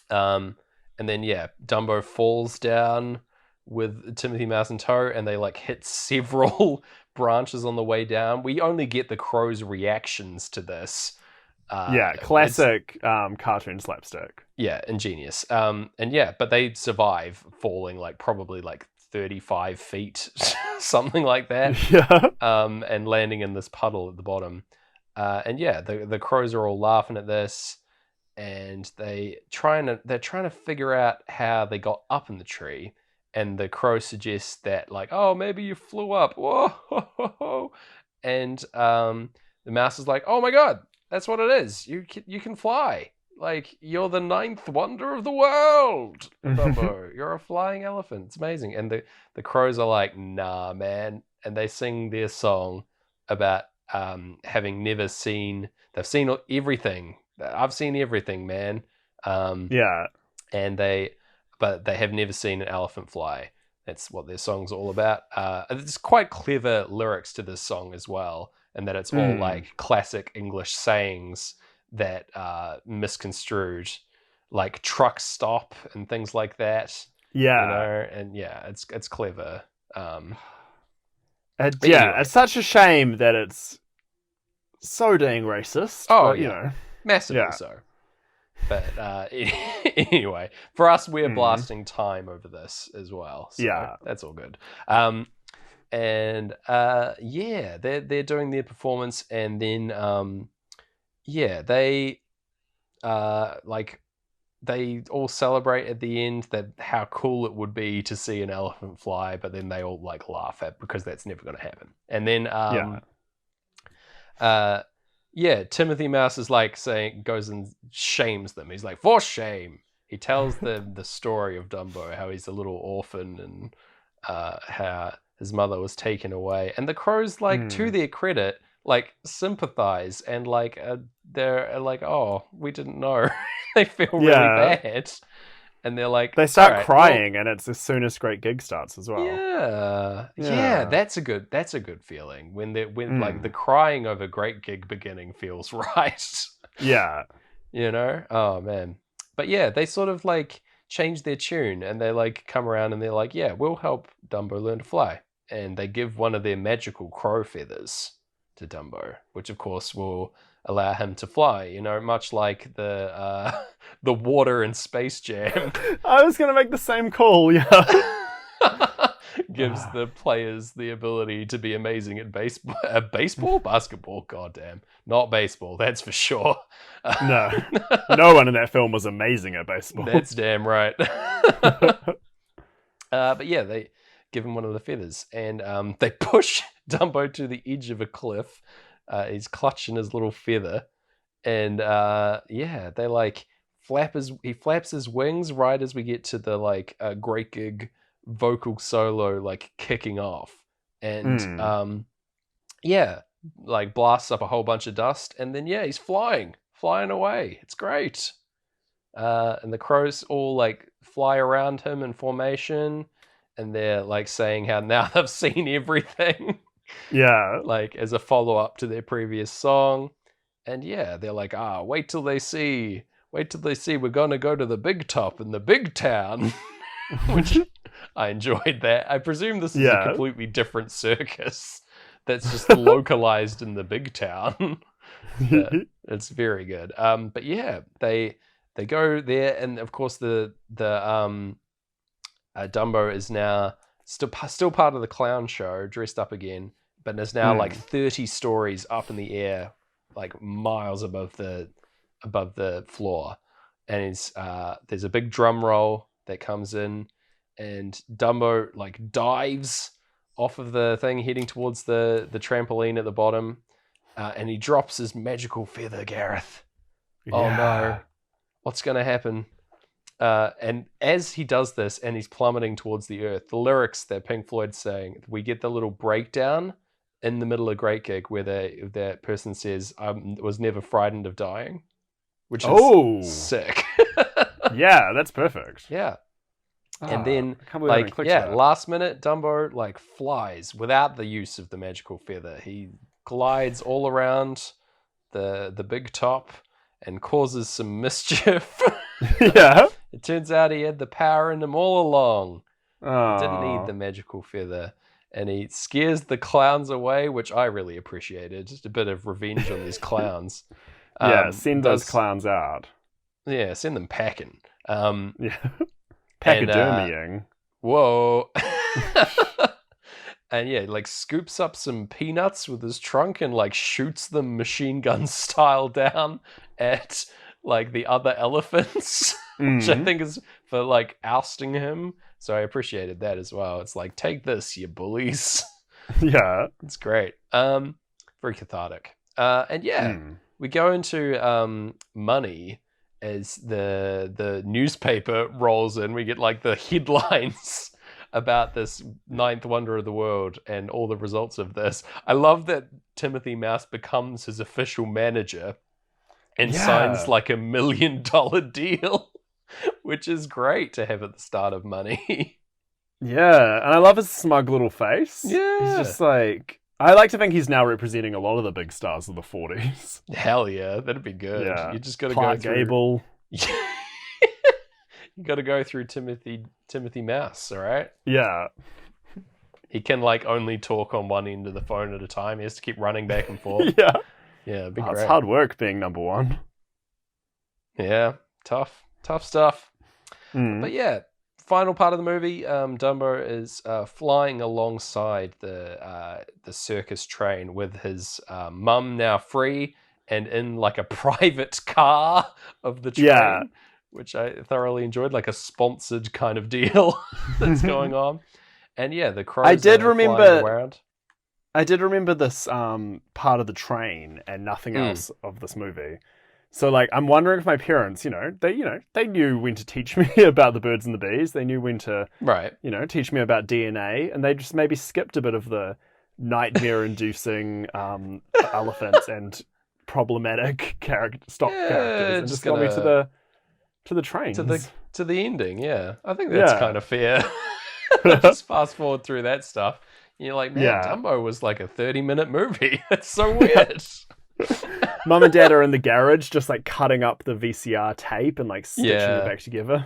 and then Dumbo falls down with Timothy Mouse in tow, and they like hit several branches on the way down. We only get the crow's reactions to this. Classic cartoon slapstick. Yeah, ingenious. But they survive falling like probably like 35 feet, something like that. Yeah. And landing in this puddle at the bottom. The crows are all laughing at this, and they're trying to figure out how they got up in the tree. And the crow suggests that, like, oh, maybe you flew up. Whoa! And the mouse is like, oh my god, that's what it is. You can fly. Like, you're the 9th wonder of the world, Dumbo. You're a flying elephant. It's amazing. And the crows are like, nah, man. And they sing their song about having never seen. They've seen everything. I've seen everything, man. But they have never seen an elephant fly. That's what their song's all about. There's quite clever lyrics to this song as well, and that it's all like classic English sayings that are misconstrued, like truck stop and things like that. Yeah. It's clever. Yeah, it's such a shame that it's so dang racist. Oh, but, yeah. you know, Massively yeah. so. But anyway, for us, we're Mm. blasting time over this as well. So Yeah. that's all good. And yeah, they're doing their performance, and then yeah, they like they all celebrate at the end that how cool it would be to see an elephant fly, but then they all like laugh at because that's never going to happen. And then yeah, Timothy Mouse is like goes and shames them. He's like, for shame. He tells them the story of Dumbo, how he's a little orphan and how his mother was taken away. And the crows, like, to their credit, like sympathize and like they're like, oh, we didn't know. They feel really bad, and they're like, they start right, crying, and it's as soon as great gig starts as well. Yeah, that's a good feeling when like the crying over great gig beginning feels right. Yeah, Oh man. But yeah, they sort of like change their tune, and they like come around and they're like, yeah, we'll help Dumbo learn to fly, and they give one of their magical crow feathers to Dumbo, which of course will allow him to fly, much like the the water in Space Jam. I was gonna make the same call. Yeah. Gives the players the ability to be amazing at baseball, basketball. Goddamn, not baseball. That's for sure. No one in that film was amazing at baseball. That's damn right. But yeah, they give him one of the feathers, and they push Dumbo to the edge of a cliff. He's clutching his little feather, and yeah, they like he flaps his wings right as we get to the like great gig vocal solo like kicking off, and yeah, like blasts up a whole bunch of dust, and then yeah, he's flying away. It's great. And the crows all like fly around him in formation, and they're like saying how now they've seen everything. Yeah. Like as a follow-up to their previous song. And yeah, they're like, wait till they see we're gonna go to the big top in the big town. Which I enjoyed that. I presume this is a completely different circus that's just localized in the big town. It's very good. But yeah, they go there, and of course the Dumbo is now still part of the clown show, dressed up again, but is now like 30 stories up in the air, like miles above the floor. And there's a big drum roll that comes in, and Dumbo like dives off of the thing, heading towards the trampoline at the bottom, and he drops his magical feather, Gareth. Yeah. Oh no, what's going to happen? And as he does this and he's plummeting towards the earth, the lyrics that Pink Floyd's saying, we get the little breakdown in the middle of Great Gig where that person says, I was never frightened of dying, which is sick. Yeah, that's perfect. Yeah. And then, like, last minute, Dumbo, like, flies without the use of the magical feather. He glides all around the big top and causes some mischief. Yeah. It turns out he had the power in him all along. He didn't need the magical feather. And he scares the clowns away, which I really appreciated. Just a bit of revenge on these clowns. Send those clowns out. Yeah, send them packing. Yeah. Pachydermying. Whoa. And yeah, like scoops up some peanuts with his trunk and like shoots them machine gun style down at like the other elephants, which I think is for like ousting him. So I appreciated that as well. It's like, take this, you bullies. Yeah. It's great. Very cathartic. And yeah, we go into money as the newspaper rolls in. We get like the headlines about this ninth wonder of the world and all the results of this. I love that Timothy Mouse becomes his official manager and signs like $1 million deal, which is great to have at the start of Money. Yeah, and I love his smug little face. Yeah. He's just like, I like to think he's now representing a lot of the big stars of the 40s. Hell yeah, that'd be good. Yeah. You just got to Clark go through... Gable. You got to go through Timothy Mouse, all right? Yeah. He can like only talk on one end of the phone at a time. He has to keep running back and forth. Yeah. Yeah, it'd be It's great. hard work being number one. Yeah, tough stuff. Mm. But yeah, final part of the movie, Dumbo is flying alongside the circus train with his mum now free and in like a private car of the train, Yeah. which I thoroughly enjoyed, like a sponsored kind of deal that's going on. And yeah, the crows flying around. I did remember this part of the train and nothing else of this movie. So, like, I'm wondering if my parents, they knew when to teach me about the birds and the bees. They knew when to, teach me about DNA, and they just maybe skipped a bit of the nightmare-inducing elephants and problematic characters and just got me to the trains. To the ending, yeah. I think that's kind of fair. Just fast forward through that stuff. You're like, man, Dumbo was like a 30-minute movie. It's so weird. Mum and Dad are in the garage just like cutting up the VCR tape and like stitching it back together.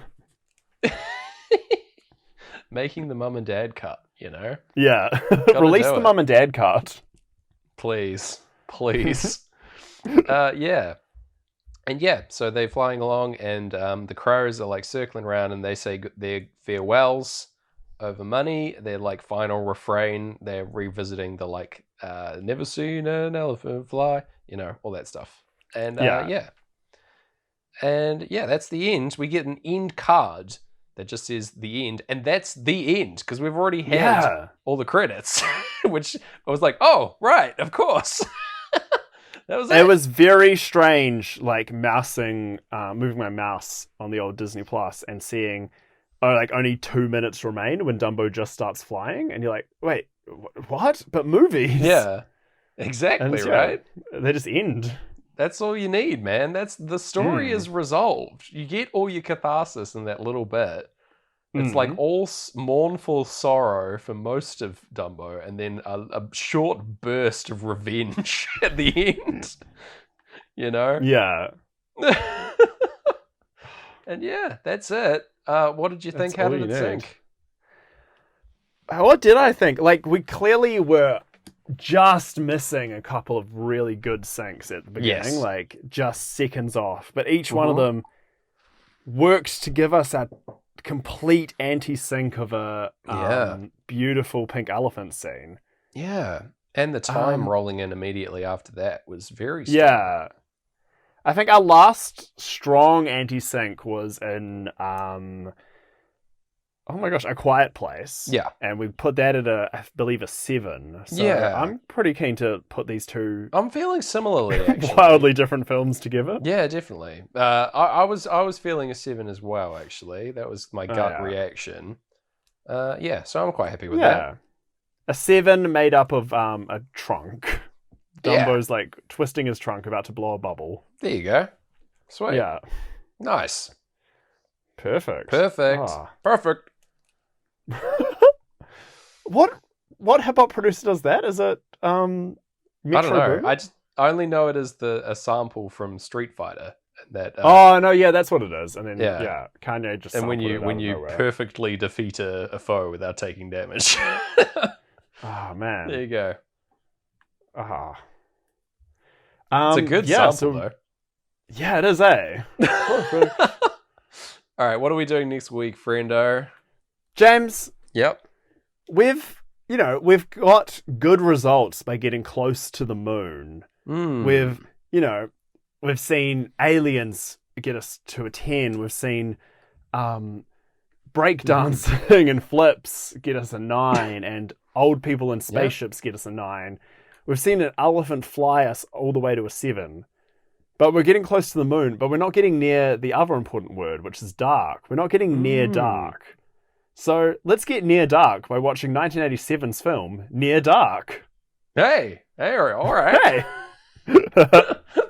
Making the Mum and Dad cut, Yeah. Release the Mum and Dad cut. Please. Yeah. And yeah, so they're flying along and the crows are like circling around and they say their farewells over money. Their like final refrain, they're revisiting the like never seen an elephant fly, all that stuff. And and that's the end. We get an end card that just says the end, and that's the end because we've already had all the credits, which I was like, oh right, of course. That was it. It was very strange, like moving my mouse on the old Disney Plus and seeing like only 2 minutes remain when Dumbo just starts flying, and you're like, wait, what? But movies? Yeah, exactly, right? They just end. That's all you need, man. The story is resolved. You get all your catharsis in that little bit. It's like all mournful sorrow for most of Dumbo, and then a short burst of revenge at the end. Yeah. And yeah, that's it. What did you think? How did it sink? What did I think? Like, we clearly were just missing a couple of really good syncs at the beginning, like just seconds off. But each one of them worked to give us a complete anti-sync of a beautiful pink elephant scene. Yeah. And the time rolling in immediately after that was very strong. Yeah. I think our last strong anti-sync was in A Quiet Place. Yeah. And we put that at I believe a 7. So I'm pretty keen to put these two I'm feeling similarly, actually. wildly different films together. Yeah, definitely. I was feeling a 7 as well, actually. That was my gut reaction. So I'm quite happy with that. A 7 made up of a trunk. Dumbo's like twisting his trunk, about to blow a bubble. There you go. Sweet. Yeah. Nice. Perfect. Perfect. What hip hop producer does that? Is it Metro I don't know. Boomin? I only know it as a sample from Street Fighter. That that's what it is. And then Kanye just and when sampled you nowhere. perfectly defeat a foe without taking damage. Oh man. There you go. It's a good sample though. Yeah, it is, eh? All right, what are we doing next week, friendo? James. Yep. We've got good results by getting close to the moon. We've seen aliens get us to a 10. We've seen breakdancing and flips get us a 9, and old people in spaceships get us a 9. We've seen an elephant fly us all the way to a 7. But we're getting close to the moon, but we're not getting near the other important word, which is dark. We're not getting near dark. So let's get near dark by watching 1987's film, Near Dark. Hey, all right. Hey.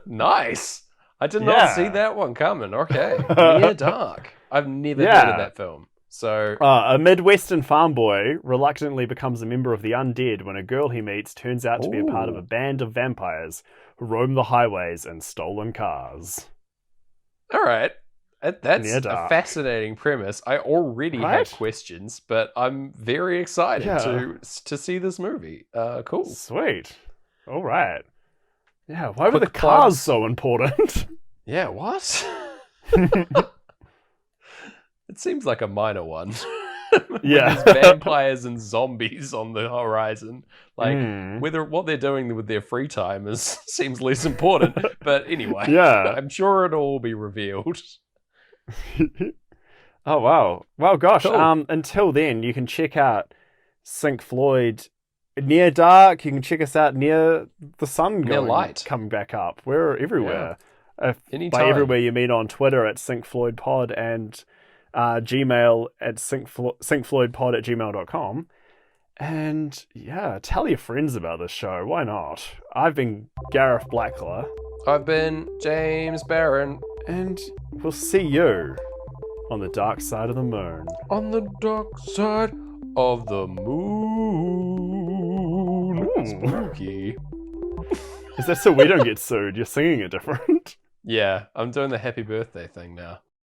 Nice. I did not see that one coming. Okay. Near Dark. I've never heard of that film. So a Midwestern farm boy reluctantly becomes a member of the undead when a girl he meets turns out to be a part of a band of vampires who roam the highways in stolen cars. All right. That's Near a Dark. fascinating premise. I already have Right? questions, but I'm very excited Yeah. to see this movie. Cool. Sweet. All right. Yeah, why were the Quick cars plugs. so important? Yeah, what? It seems like a minor one. When Yeah. there's vampires and zombies on the horizon. Like, Mm. whether what they're doing with their free time seems less important. But anyway, Yeah. I'm sure it'll all be revealed. Oh wow. Well gosh, Cool. until then you can check out Sync Floyd Near Dark, you can check us out near the sun Near light. coming back up. We're everywhere. By Anytime. everywhere you mean on Twitter at syncfloydpod and Gmail at syncfloydpod at gmail.com. And yeah, tell your friends about this show. Why not? I've been Gareth Blackler, I've been James Barron. and we'll see you on the dark side of the moon. On the dark side of the moon. Ooh. Spooky. Is that so we don't get sued? You're singing it different. Yeah, I'm doing the happy birthday thing now.